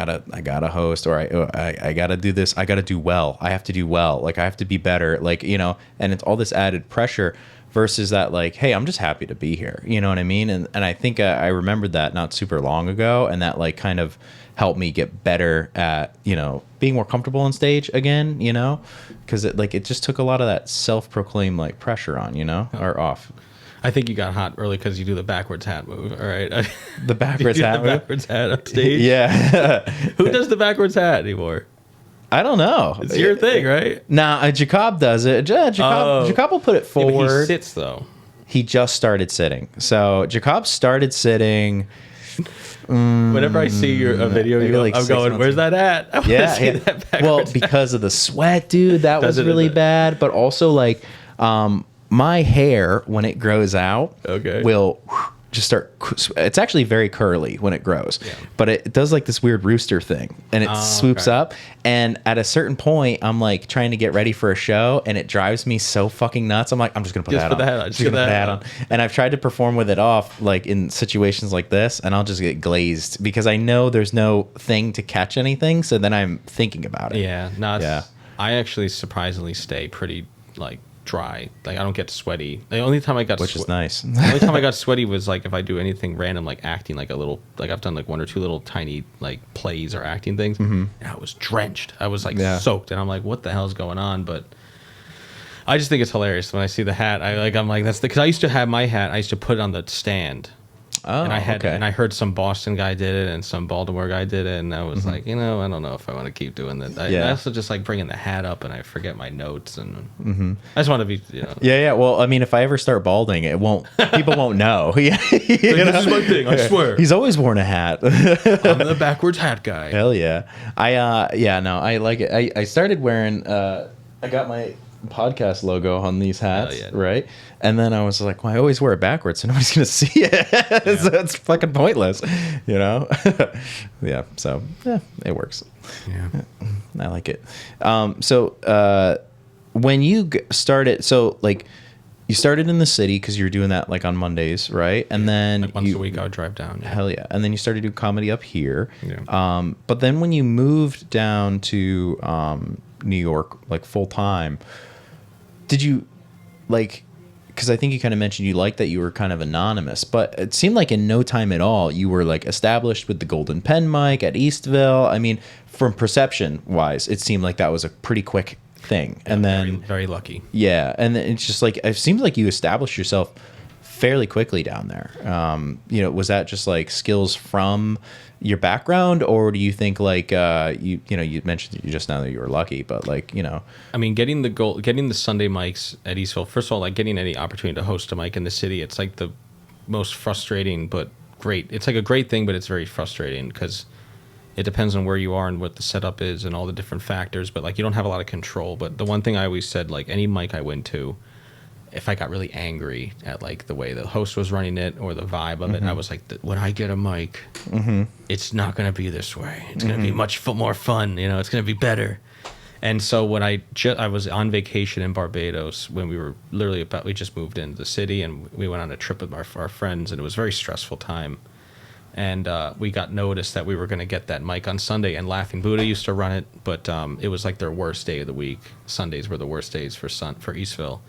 gotta host, or I gotta do this. I gotta do well. I have to do well. Like I have to be better. Like, you know. And it's all this added pressure versus that like, hey, I'm just happy to be here. You know what I mean? And I think I remembered that not super long ago, and that like kind of helped me get better at, you know, being more comfortable on stage again, you know, because it just took a lot of that self-proclaimed like pressure on, you know, or off. I think you got hot early because you do the backwards hat move. All right, the backwards hat move. Backwards hat on stage. Yeah. Who does the backwards hat anymore? I don't know. It's your thing, right? Nah, Jacob does it. Jacob will put it forward. Yeah, but he sits though. He just started sitting. So Jacob started sitting. Whenever I see a video, I'm going, "Where's that hat?" I want to see that backwards well, because of the sweat, dude. That was really bad. But also, like, my hair when it grows out, will just start. It's actually very curly when it grows, but it does like this weird rooster thing, and it swoops up. And at a certain point, I'm like trying to get ready for a show, and it drives me so fucking nuts. I'm like, I'm just gonna put that on. Just gonna put that on. And I've tried to perform with it off, like in situations like this, and I'll just get glazed because I know there's no thing to catch anything. So then I'm thinking about it. Yeah, I actually surprisingly stay pretty like dry. Like I don't get sweaty. The only time I got which is nice. The only time I got sweaty was like if I do anything random, like acting, like a little, like I've done like 1 or 2 little tiny like plays or acting things, and I was drenched. I was like soaked, and I'm like, what the hell is going on? But I just think it's hilarious when I see the hat. I'm like, that's because I used to have my hat. I used to put it on the stand. Oh, and okay. I heard some Boston guy did it and some Baltimore guy did it, and I was like, I don't know if I want to keep doing that. I also just like bringing the hat up, and I forget my notes, and I just want to be, Yeah. Well, I mean, if I ever start balding, people won't know. Yeah. This is my thing. I swear. He's always worn a hat. I'm the backwards hat guy. Hell yeah. I like it. I started wearing, I got my podcast logo on these hats, yeah. right? And then I was like, well, I always wear it backwards, so nobody's gonna see it. So it's fucking pointless, yeah. So it works. Yeah. I like it. So when you started, so like you started in the city because you were doing that like on Mondays, right? And then Like once a week I would drive down. Yeah. Hell yeah. And then you started doing comedy up here. Yeah. But then when you moved down to New York, like full time, did you like, because I think you kind of mentioned you liked that you were kind of anonymous, but it seemed like in no time at all you were like established with the Golden Pen mic at Eastville. I mean, from perception wise, it seemed like that was a pretty quick thing. And then very, very lucky. Yeah, and then it's just like it seems like you established yourself fairly quickly down there. Was that just like skills from your background, or do you think like you mentioned just now that you were lucky, but like I mean, getting the Sunday mics at Eastville. First of all, like getting any opportunity to host a mic in the city, it's like the most frustrating but great. It's like a great thing, but it's very frustrating because it depends on where you are and what the setup is and all the different factors. But like you don't have a lot of control. But the one thing I always said, like any mic I went to, if I got really angry at like the way the host was running it or the vibe of it, I was like, when I get a mic, it's not going to be this way. It's going to be much more fun. It's going to be better. And so when I was on vacation in Barbados when we were literally we just moved into the city and we went on a trip with our friends, and it was a very stressful time. And we got noticed that we were going to get that mic on Sunday, and Laughing Buddha used to run it, but it was like their worst day of the week. Sundays were the worst days for Eastville.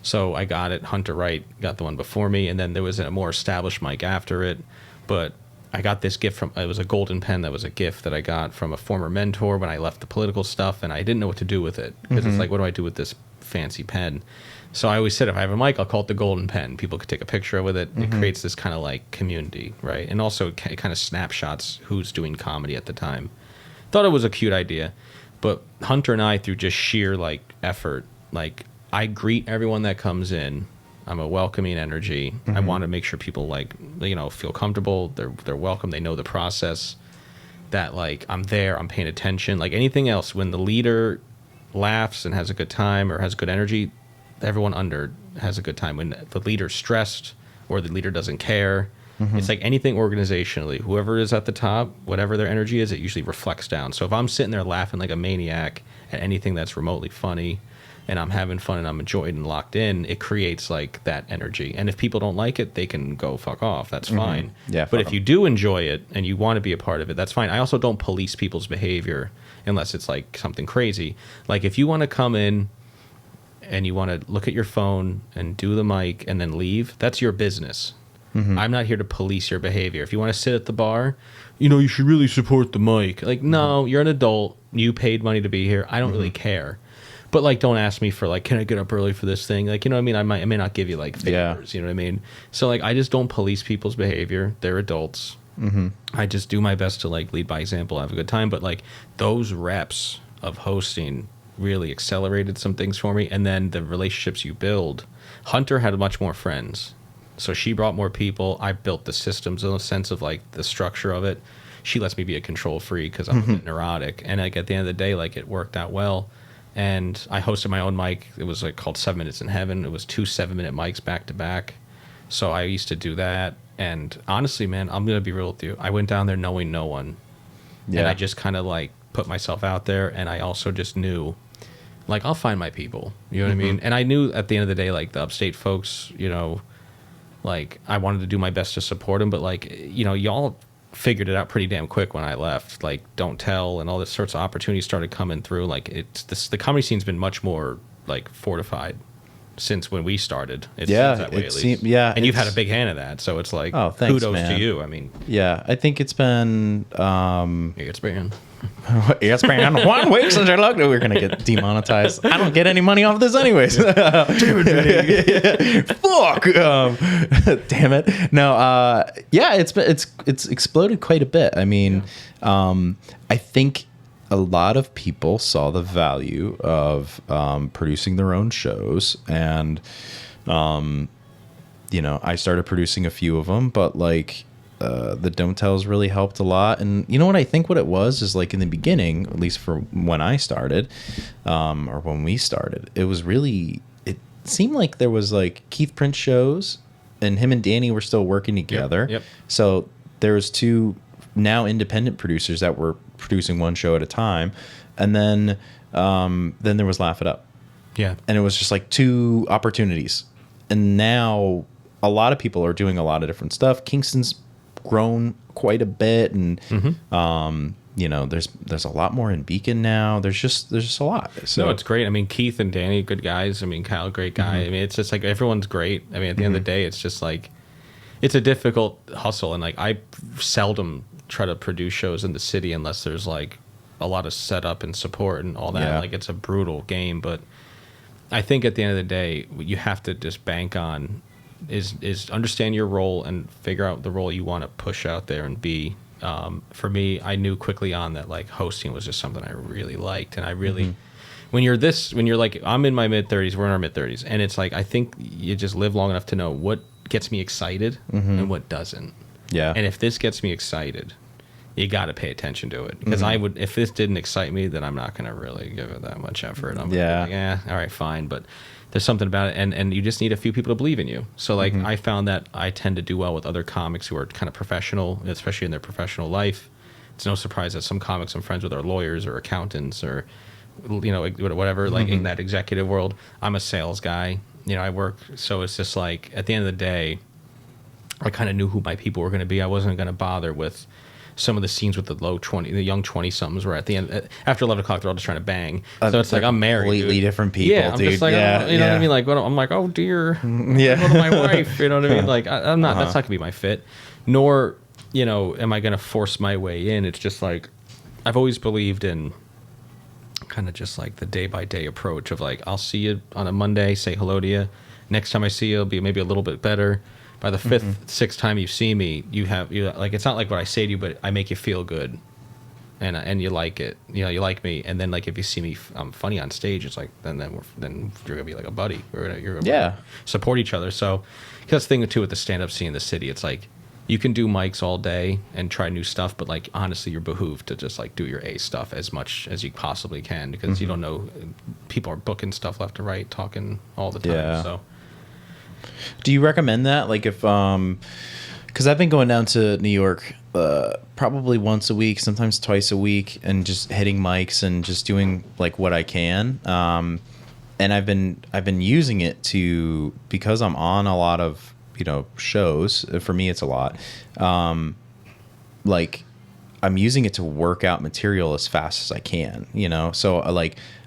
So I got it. Hunter Wright got the one before me, and then there was a more established mic after it. But I got this gift it was a Golden Pen that was a gift that I got from a former mentor when I left the political stuff, and I didn't know what to do with it. Because it's like, what do I do with this fancy pen? So I always said, if I have a mic, I'll call it the Golden Pen. People could take a picture with it. It creates this kind of like community, right? And also it kind of snapshots who's doing comedy at the time. Thought it was a cute idea. But Hunter and I, through just sheer like effort, like I greet everyone that comes in. I'm a welcoming energy. I want to make sure people like, feel comfortable. They're welcome. They know the process. That like I'm there. I'm paying attention. Like anything else, when the leader laughs and has a good time or has good energy, everyone under has a good time. When the leader's stressed or the leader doesn't care, it's like anything organizationally. Whoever is at the top, whatever their energy is, it usually reflects down. So if I'm sitting there laughing like a maniac at anything that's remotely funny, and I'm having fun and I'm enjoyed and locked in, it creates like that energy. And if people don't like it, they can go fuck off. That's fine. Yeah. But if you do enjoy it and you want to be a part of it, that's fine. I also don't police people's behavior unless it's like something crazy. Like if you want to come in and you want to look at your phone and do the mic and then leave, that's your business. I'm not here to police your behavior. If you want to sit at the bar, you should really support the mic. Like, no, you're an adult. You paid money to be here. I don't really care. But like, don't ask me for like, can I get up early for this thing? Like, you know what I mean? I may not give you like favors. You know what I mean? So like, I just don't police people's behavior. They're adults. I just do my best to like lead by example, have a good time. But like those reps of hosting really accelerated some things for me. And then the relationships you build. Hunter had much more friends. So she brought more people. I built the systems in a sense of like the structure of it. She lets me be a control freak because I'm a bit neurotic. And like at the end of the day, like it worked out well. And I hosted my own mic. It was like called 7 Minutes in Heaven. It was 2 7-minute mics back to back. So I used to do that. And honestly, man, I'm going to be real with you. I went down there knowing no one. Yeah. And I just kind of like put myself out there. And I also just knew, like, I'll find my people. You know what I mean? And I knew at the end of the day, like the upstate folks, like I wanted to do my best to support them. But like, y'all figured it out pretty damn quick when I left. Like Don't Tell and all this sorts of opportunities started coming through. Like the comedy scene's been much more like fortified since when we started. It seems that way at least. And you've had a big hand in that, so it's like, oh, thanks, kudos man. to you. I mean, I think it's been it's been ESPN 1 week since I looked. We're gonna get demonetized. I don't get any money off this anyways. Fuck. Damn it. No. Yeah. It's exploded quite a bit. I mean, I think a lot of people saw the value of producing their own shows, and I started producing a few of them, but like. The Don't Tells really helped a lot. And you know what I think what it was is like in the beginning, at least for when I started, or when we started, it seemed like there was like Keith Prince shows and him and Danny were still working together. Yep. So there was two now independent producers that were producing one show at a time. And then there was Laugh It Up. Yeah. And it was just like two opportunities. And now a lot of people are doing a lot of different stuff. Kingston's grown quite a bit, and there's a lot more in Beacon now. There's just a lot. So no, it's great. I mean, Keith and Danny, good guys. I mean, Kyle, great guy. I mean, it's just like everyone's great. I mean, at the end of the day, it's just like it's a difficult hustle, and like I seldom try to produce shows in the city unless there's like a lot of setup and support and all that. Yeah. Like it's a brutal game, but I think at the end of the day, what you have to just bank on is understand your role and figure out the role you want to push out there and be. For me, I knew quickly on that like hosting was just something I really liked, and I really when you're like I'm in my mid-30s, we're in our mid-30s, and it's like I think you just live long enough to know what gets me excited and what doesn't. Yeah. And if this gets me excited, you got to pay attention to it, because I would, if this didn't excite me, then I'm not going to really give it that much effort. I'm gonna be like, all right, fine, but there's something about it, and you just need a few people to believe in you. So like I found that I tend to do well with other comics who are kind of professional, especially in their professional life. It's no surprise that some comics I'm friends with are lawyers or accountants or whatever, like in that executive world. I'm a sales guy, I work, so it's just like at the end of the day, I kind of knew who my people were going to be. I wasn't going to bother with some of the scenes with the young 20-somethings where at the end, after 11 o'clock, they're all just trying to bang. So it's like, I'm married. Completely different people, I'm dude. just like, you know what I mean? Like, I'm like, oh dear. Yeah. Go to my wife. You know what I mean? Like, I'm not, that's not going to be my fit. Nor, am I going to force my way in? It's just like, I've always believed in kind of just like the day-by-day approach of like, I'll see you on a Monday, say hello to you. Next time I see you, it'll be maybe a little bit better. By the fifth, sixth time you see me, you like, it's not like what I say to you, but I make you feel good, and you like it. You like me, and then like if you see me, I'm funny on stage. It's like then you're gonna be like a buddy. You're gonna support each other. So that's the thing too with the stand up scene in the city. It's like you can do mics all day and try new stuff, but like honestly, you're behooved to just like do your A stuff as much as you possibly can, because you don't know, people are booking stuff left and right, talking all the time. Yeah. So. Do you recommend that? Like if, because I've been going down to New York probably once a week, sometimes twice a week, and just hitting mics and just doing like what I can. And I've been using it to, because I'm on a lot of shows. For me, it's a lot. Like I'm using it to work out material as fast as I can. So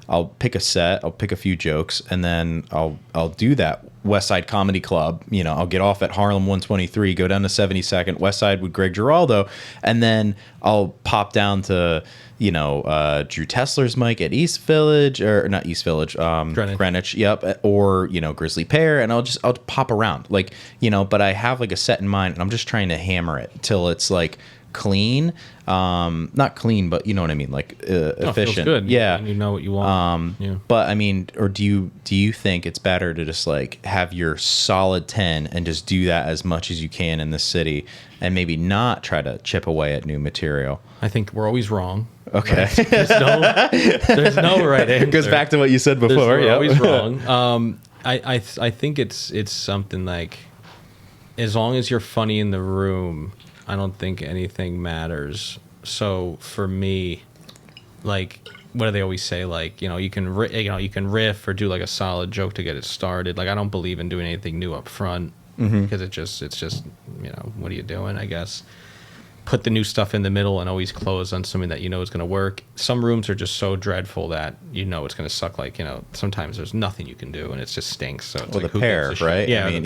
I'll pick a set, I'll pick a few jokes, and then I'll do that West Side Comedy Club. I'll get off at Harlem 123, go down to 72nd, West Side with Greg Giraldo, and then I'll pop down to Drew Tessler's mic at East Village, or not East Village, Greenwich, yep, or Grizzly Pear, and I'll pop around, but I have like a set in mind, and I'm just trying to hammer it till it's like clean, not clean, but you know what I mean, like efficient. Feels good. Yeah, and you know what you want. Yeah. But I mean, or do you think it's better to just like have your solid 10 and just do that as much as you can in the city, and maybe not try to chip away at new material? I think we're always wrong. Okay. There's no right answer. Goes back to what you said before. We're always wrong. I think it's something like, as long as you're funny in the room, I don't think anything matters. So for me, like, what do they always say? Like, you can riff or do like a solid joke to get it started. Like, I don't believe in doing anything new up front, because it's just what are you doing, I guess. put the new stuff in the middle and always close on something that you know is going to work. Some rooms are just so dreadful that you know it's going to suck. Like, you know, sometimes there's nothing you can do and it just stinks. So it's Well, like, the who pair, gives a right? shit? Yeah, I mean,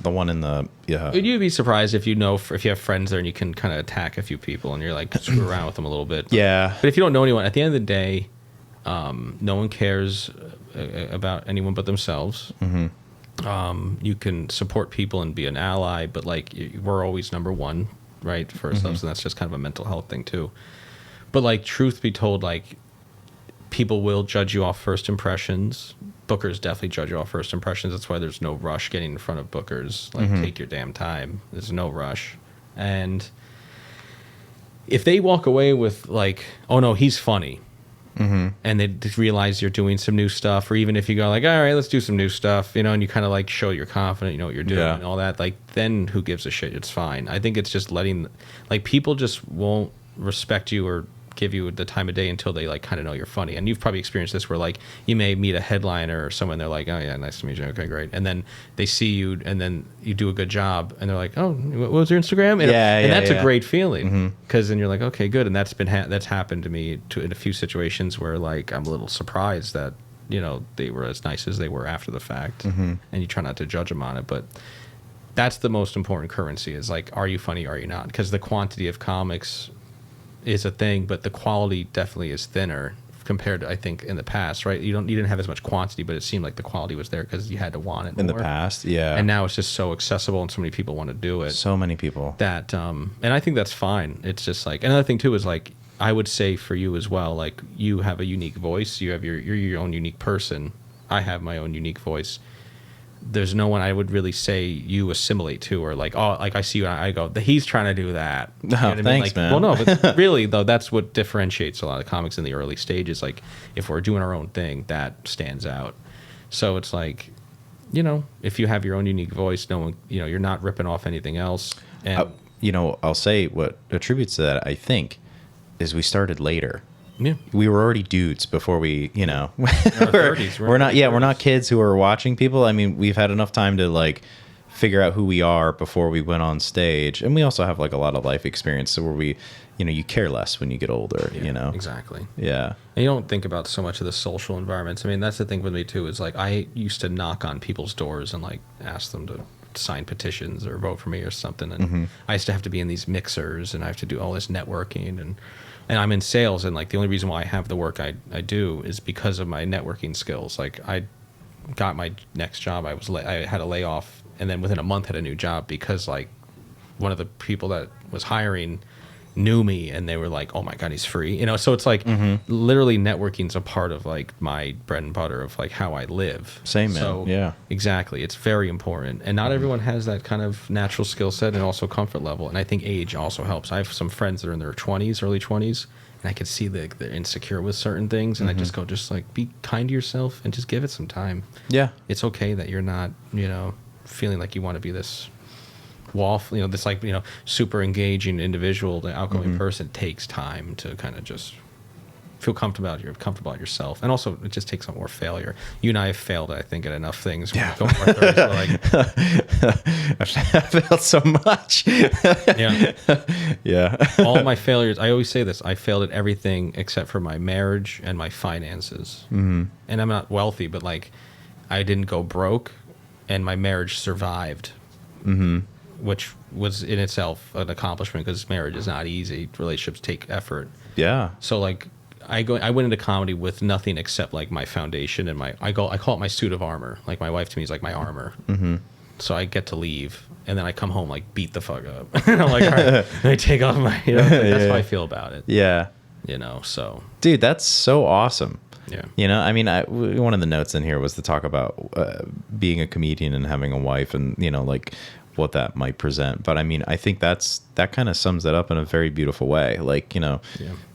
the one in the You'd be surprised if you know if you have friends there and you can kind of attack a few people and you're like screw around with them a little bit. Yeah. But if you don't know anyone, at the end of the day, no one cares about anyone but themselves. You can support people and be an ally, but like we're always number one, right, for ourselves, and that's just kind of a mental health thing too. But like, truth be told, like, people will judge you off first impressions. Bookers definitely judge you off first impressions. That's why there's no rush getting in front of bookers. Like, take your damn time. There's no rush. And if they walk away with like, oh no, he's funny, and they just realize you're doing some new stuff, or even if you go like, all right, let's do some new stuff, you know, and you kind of like show you're confident, you know what you're doing and all that, like, then who gives a shit? It's fine. I think it's just letting, like, people just won't respect you or give you the time of day until they like kind of know you're funny. And you've probably experienced this where like you may meet a headliner or someone, they're like, oh yeah, nice to meet you, okay, great, and then they see you and then you do a good job and they're like, oh, what was your Instagram? And, and that's a great feeling, because then you're like, okay, good. And that's been that's happened to me in a few situations where like I'm a little surprised that, you know, they were as nice as they were after the fact, and you try not to judge them on it. But that's the most important currency, is like, are you funny, are you not? Because the quantity of comics is a thing, but the quality definitely is thinner compared to, I think, in the past, right? You didn't have as much quantity, but it seemed like the quality was there because you had to want it more. in the past, yeah. And now it's just so accessible and so many people want to do it. So many people. That and I think that's fine. It's just like, another thing too is like, I would say for you as well, like, you have a unique voice, you're your own unique person. I have my own unique voice. There's no one I would really say you assimilate to, or like, oh, like I see you and I go, he's trying to do that. You know what I mean? Thanks, like, man. Well, no, but really though, that's what differentiates a lot of comics in the early stages. Like, if we're doing our own thing, that stands out. So it's like, you know, if you have your own unique voice, no one, you know, you're not ripping off anything else. And You know, I'll say what attributes to that, I think, is we started later. yeah, We were already dudes before we, you know, in our 30s, we're not, yeah, we're 30s. not kids who are watching people. I mean, we've had enough time to like figure out who we are before we went on stage. And we also have like a lot of life experience. So where we, you know, you care less when you get older, Yeah, you know? exactly. Yeah. And you don't think about so much of the social environments. I mean, that's the thing with me too, is like, I used to knock on people's doors and like ask them to sign petitions or vote for me or something. And I used to have to be in these mixers and I have to do all this networking, and I'm in sales, and like the only reason why I have the work I do is because of my networking skills. Like, I got my next job, I had a layoff, and then within a month had a new job because like one of the people that was hiring knew me and they were like, oh my god, he's free, you know. So it's like literally networking's a part of like my bread and butter of like how I live. Same, man. So, Yeah. exactly, it's very important, and not everyone has that kind of natural skill set and also comfort level. And I think age also helps. I have some friends that are in their 20s, early 20s, and I can see they're insecure with certain things, and I just go, just like, be kind to yourself and just give it some time. Yeah. It's okay that you're not, you know, feeling like you want to be this you know, this like, you know, super engaging individual, the outgoing person. Takes time to kind of just feel comfortable about yourself, and also it just takes some more failure. You and I have failed, I think, at enough things. Yeah. We're like, I failed so much. yeah. Yeah. All my failures, I always say this, I failed at everything except for my marriage and my finances. And I'm not wealthy, but like, I didn't go broke, and my marriage survived. Which was in itself an accomplishment, because marriage is not easy. Relationships take effort. Yeah. So like, I went into comedy with nothing except like my foundation and I call it my suit of armor. Like, my wife to me is like my armor. So I get to leave, and then I come home like beat the fuck up. And I'm like, all right, I take off my, you know, that's how I feel about it. Yeah. You know, so Dude, that's so awesome. yeah. You know, I mean, one of the notes in here was to talk about being a comedian and having a wife, and, you know, like what that might present. But I mean, I think that kind of sums it up in a very beautiful way. Like, you know,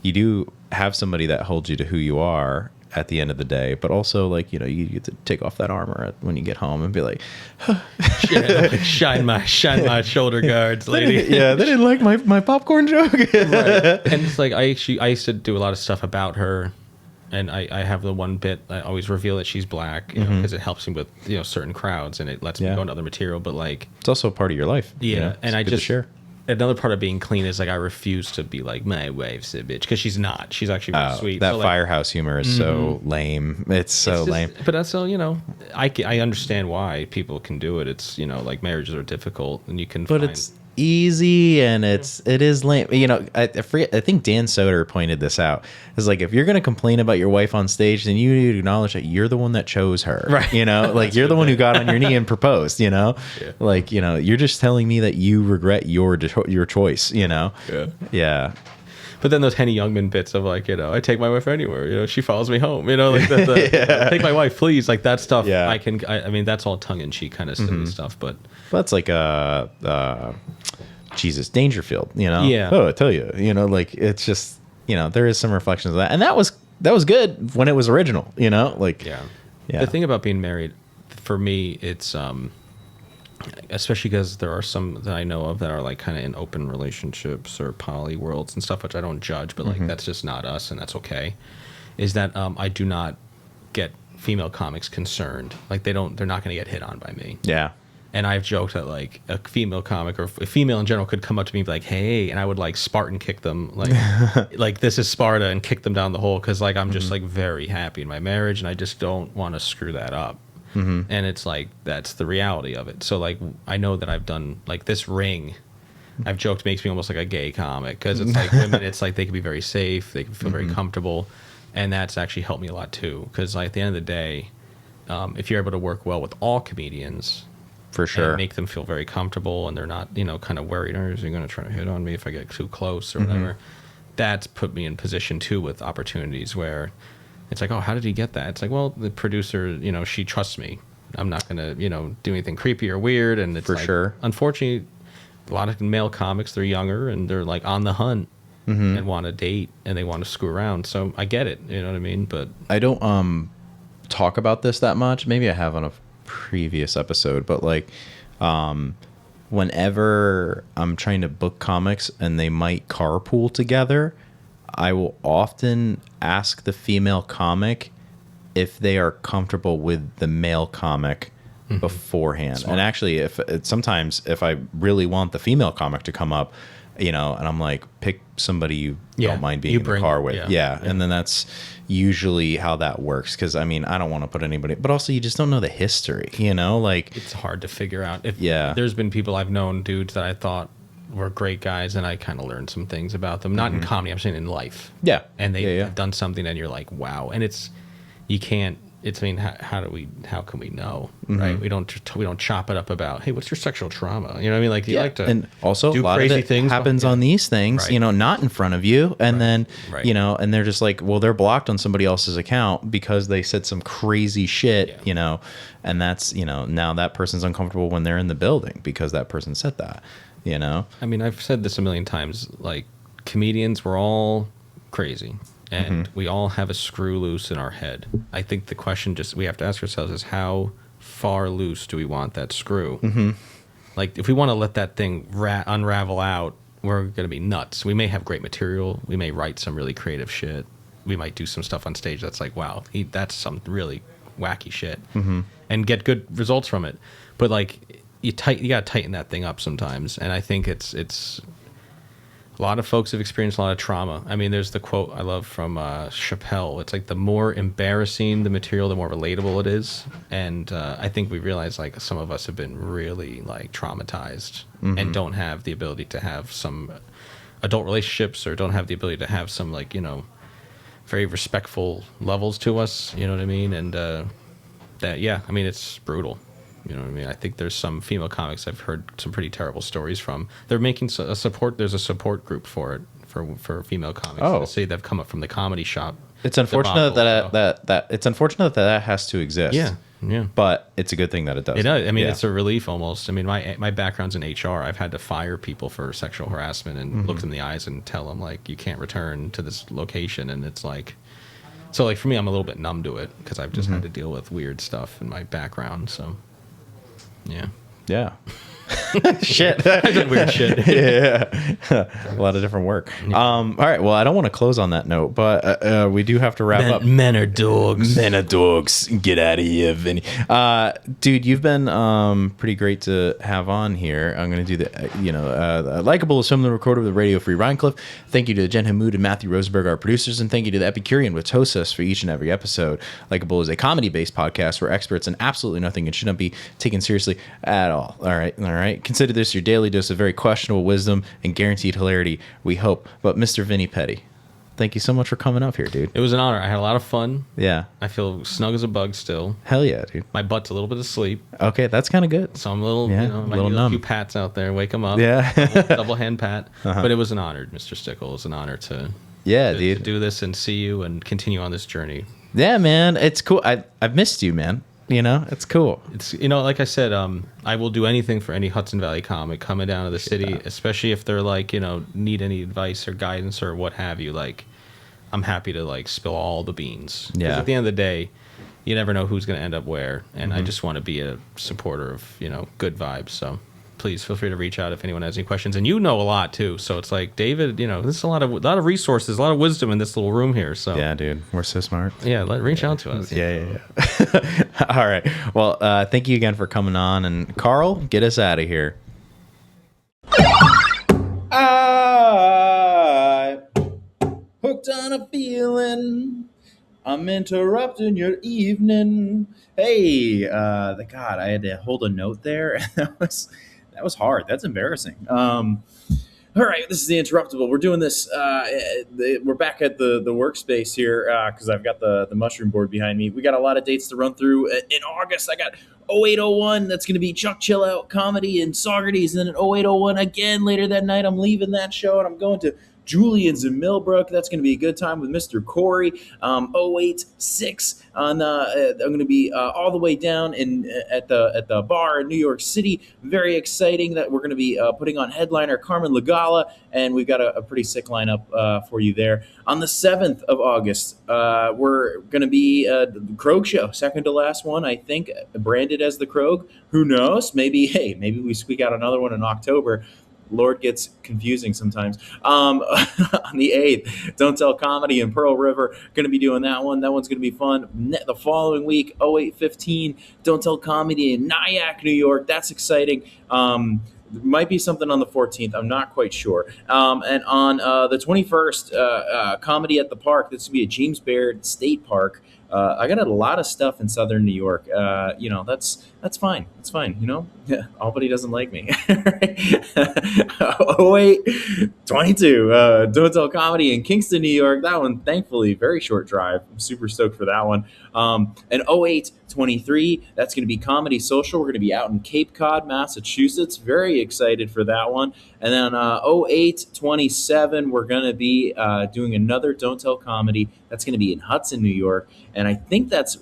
you do have somebody that holds you to who you are at the end of the day, but also like, you know, you get to take off that armor when you get home and be like, shine my shoulder guards, lady. yeah, they didn't like my popcorn joke. Right. And it's like, I used to do a lot of stuff about her, and I have the one bit I always reveal that she's black, you know, because it helps me with, you know, certain crowds, and it lets me go into other material. But like, It's also a part of your life. yeah, you know? and It's I good to just share. another part of being clean is like I refuse to be like my wife's a bitch because she's not. She's actually really sweet. That so, like, firehouse humor is so lame. It's so lame. But that's so I understand why people can do it. It's like marriages are difficult and you can. But it's easy and it is lame. I forget. I think Dan Soder pointed this out. It's like if you're gonna complain about your wife on stage, then you need to acknowledge that you're the one that chose her. Right. Like you're the one who got on your knee and proposed. Like you're just telling me that you regret your choice. Yeah. But then those Henny Youngman bits of like, I take my wife anywhere. She follows me home. Like the take my wife, please. Like that stuff. Yeah. I mean, that's all tongue in cheek kind of silly stuff. But that's like Jesus Dangerfield. Yeah. Oh, I tell you. Like it's just there is some reflections of that, and that was good when it was original. Like yeah. Yeah. The thing about being married, for me, it's especially because there are some that I know of that are like kind of in open relationships or poly worlds and stuff, which I don't judge, but like that's just not us, and that's okay. Is that I do not get female comics concerned, like they're not going to get hit on by me. Yeah. And I've joked that like a female comic or a female in general could come up to me and be like, "Hey," and I would like Spartan kick them, like like this is Sparta, and kick them down the hole because like I'm just like very happy in my marriage, and I just don't want to screw that up. And it's like that's the reality of it. So like I know that I've done like this ring. I've joked makes me almost like a gay comic because it's like women. It's like they can be very safe, they can feel very comfortable, and that's actually helped me a lot too. Because like at the end of the day, if you're able to work well with all comedians. For sure. And make them feel very comfortable and they're not, kind of worried, is he going to try to hit on me if I get too close or whatever. That's put me in position too with opportunities where it's like, oh, how did he get that? It's like, well, the producer, she trusts me. I'm not going to, do anything creepy or weird. And it's For like, sure. Unfortunately, a lot of male comics, they're younger and they're like on the hunt and want to date and they want to screw around. So I get it. You know what I mean? But I don't talk about this that much. Maybe I have on a previous episode, but like whenever I'm trying to book comics and they might carpool together, I will often ask the female comic if they are comfortable with the male comic beforehand. Smart. And actually sometimes if I really want the female comic to come up, and I'm like, pick somebody you don't mind being in the car with. Yeah. And then that's usually how that works. Because, I don't want to put anybody... But also, you just don't know the history, Like... It's hard to figure out. There's been people I've known, dudes, that I thought were great guys, and I kind of learned some things about them. Not in comedy, I'm saying in life. Yeah. And they've done something, and you're like, wow. And you can't... how can we know, right? We don't chop it up about, hey, what's your sexual trauma? You know what I mean? Like, do you like to and also do a lot crazy of it things happens on these things, Right. Not in front of you, and then Right. and they're just like, well, they're blocked on somebody else's account because they said some crazy shit, and that's now that person's uncomfortable when they're in the building because that person said that, I mean, I've said this a million times. Like, comedians, we're all crazy. And we all have a screw loose in our head. I think the question we have to ask ourselves is how far loose do we want that screw? Like, if we want to let that thing unravel out, we're going to be nuts. We may have great material. We may write some really creative shit. We might do some stuff on stage that's like, wow, that's some really wacky shit. And get good results from it. But, like, you got to tighten that thing up sometimes. And I think it's a lot of folks have experienced a lot of trauma. I mean, there's the quote I love from Chappelle. It's like the more embarrassing the material, the more relatable it is. And I think we realize like some of us have been really like traumatized and don't have the ability to have some adult relationships or don't have the ability to have some like, very respectful levels to us. You know what I mean? And it's brutal. You know what I mean? I think there's some female comics I've heard some pretty terrible stories from. They're making a support. There's a support group for it for female comics. Oh. They say they've come up from the comedy shop. It's unfortunate that has to exist. Yeah. But it's a good thing that it does. It does. I mean, it's a relief almost. I mean, my background's in HR. I've had to fire people for sexual harassment and look them in the eyes and tell them like you can't return to this location. And it's like, so like for me, I'm a little bit numb to it because I've just had to deal with weird stuff in my background. So. Yeah. Shit. I did weird shit. Yeah. A lot of different work. All right. Well, I don't want to close on that note, but we do have to wrap up. Men are dogs. Men are dogs. Get out of here, Vinny. Dude, you've been pretty great to have on here. I'm going to do the, Likeable is filmed and recorded with Radio Free Rhinecliff. Thank you to Jen Hamoud and Matthew Rosenberg, our producers, and thank you to the Epicurean, which hosts us for each and every episode. Likeable is a comedy-based podcast where experts in absolutely nothing and should not be taken seriously at all. All right. Consider this your daily dose of very questionable wisdom and guaranteed hilarity, we hope. But Mr. Vinnie Pedi, thank you so much for coming up here, dude. It was an honor. I had a lot of fun. Yeah. I feel snug as a bug still. Hell yeah, dude. My butt's a little bit asleep, Okay, that's kind of good. so I'm a little, Yeah, might a little need numb. few pats out there, wake them up. Yeah. double hand pat. But it was an honor, Mr. Stickle. It was an honor to Yeah, to dude. do this and see you and continue on this journey. Yeah, man. It's cool. I've missed you, man. It's cool. It's like I said, I will do anything for any Hudson Valley comic coming down to the city, especially if they're like, need any advice or guidance or what have you. Like, I'm happy to like spill all the beans. 'Cause Yeah. at the end of the day, you never know who's going to end up where, and I just want to be a supporter of good vibes. So please feel free to reach out if anyone has any questions. And you know a lot too, so it's like David, this is a lot of resources, a lot of wisdom in this little room here. So Yeah, dude. We're so smart. reach out to us. Yeah. All right. Well, thank you again for coming on. And Carl, get us out of here. I hooked on a feeling. I'm interrupting your evening. Hey, God, I had to hold a note there. That was hard. That's embarrassing. All right, this is the Interruptible. We're doing this. We're back at the workspace here because I've got the mushroom board behind me. We got a lot of dates to run through. In August, I got 0801. That's going to be Chuck Chill Out Comedy in Saugerties. And then in 0801 again later that night, I'm leaving that show and I'm going to Julian's in Millbrook. That's going to be a good time with Mr. Corey. 086 on. I'm going to be all the way down at the bar in New York City. Very exciting that we're going to be putting on headliner Carmen Lagala, and we've got a pretty sick lineup for you there. On the 7th of August, we're going to be the Krog show, second to last one, I think, branded as the Krog. Who knows? Maybe we squeak out another one in October. Lord gets confusing sometimes. On the 8th, Don't Tell Comedy in Pearl River. Going to be doing that one. That one's going to be fun. The following week, 0815, Don't Tell Comedy in Nyack, New York. That's exciting. Might be something on the 14th. I'm not quite sure. And on the 21st, Comedy at the Park. This will be at James Baird State Park. I got a lot of stuff in Southern New York. That's fine. It's fine. Albany doesn't like me. 0822, Don't Tell Comedy in Kingston, New York. That one, thankfully, very short drive. I'm super stoked for that one. And 0823, that's going to be Comedy Social. We're going to be out in Cape Cod, Massachusetts. Very excited for that one. And then 0827, we're going to be doing another Don't Tell Comedy. That's going to be in Hudson, New York. And I think that's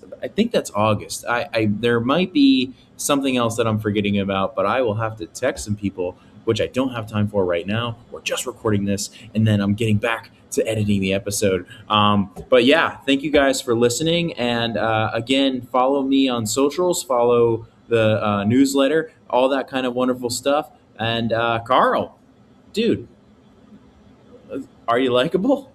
August. There might be something else that I'm forgetting about, but I will have to text some people, which I don't have time for right now. We're just recording this, and then I'm getting back to editing the episode. But yeah, thank you guys for listening. And again, follow me on socials, follow the newsletter, all that kind of wonderful stuff. And Carl, dude, are you likable?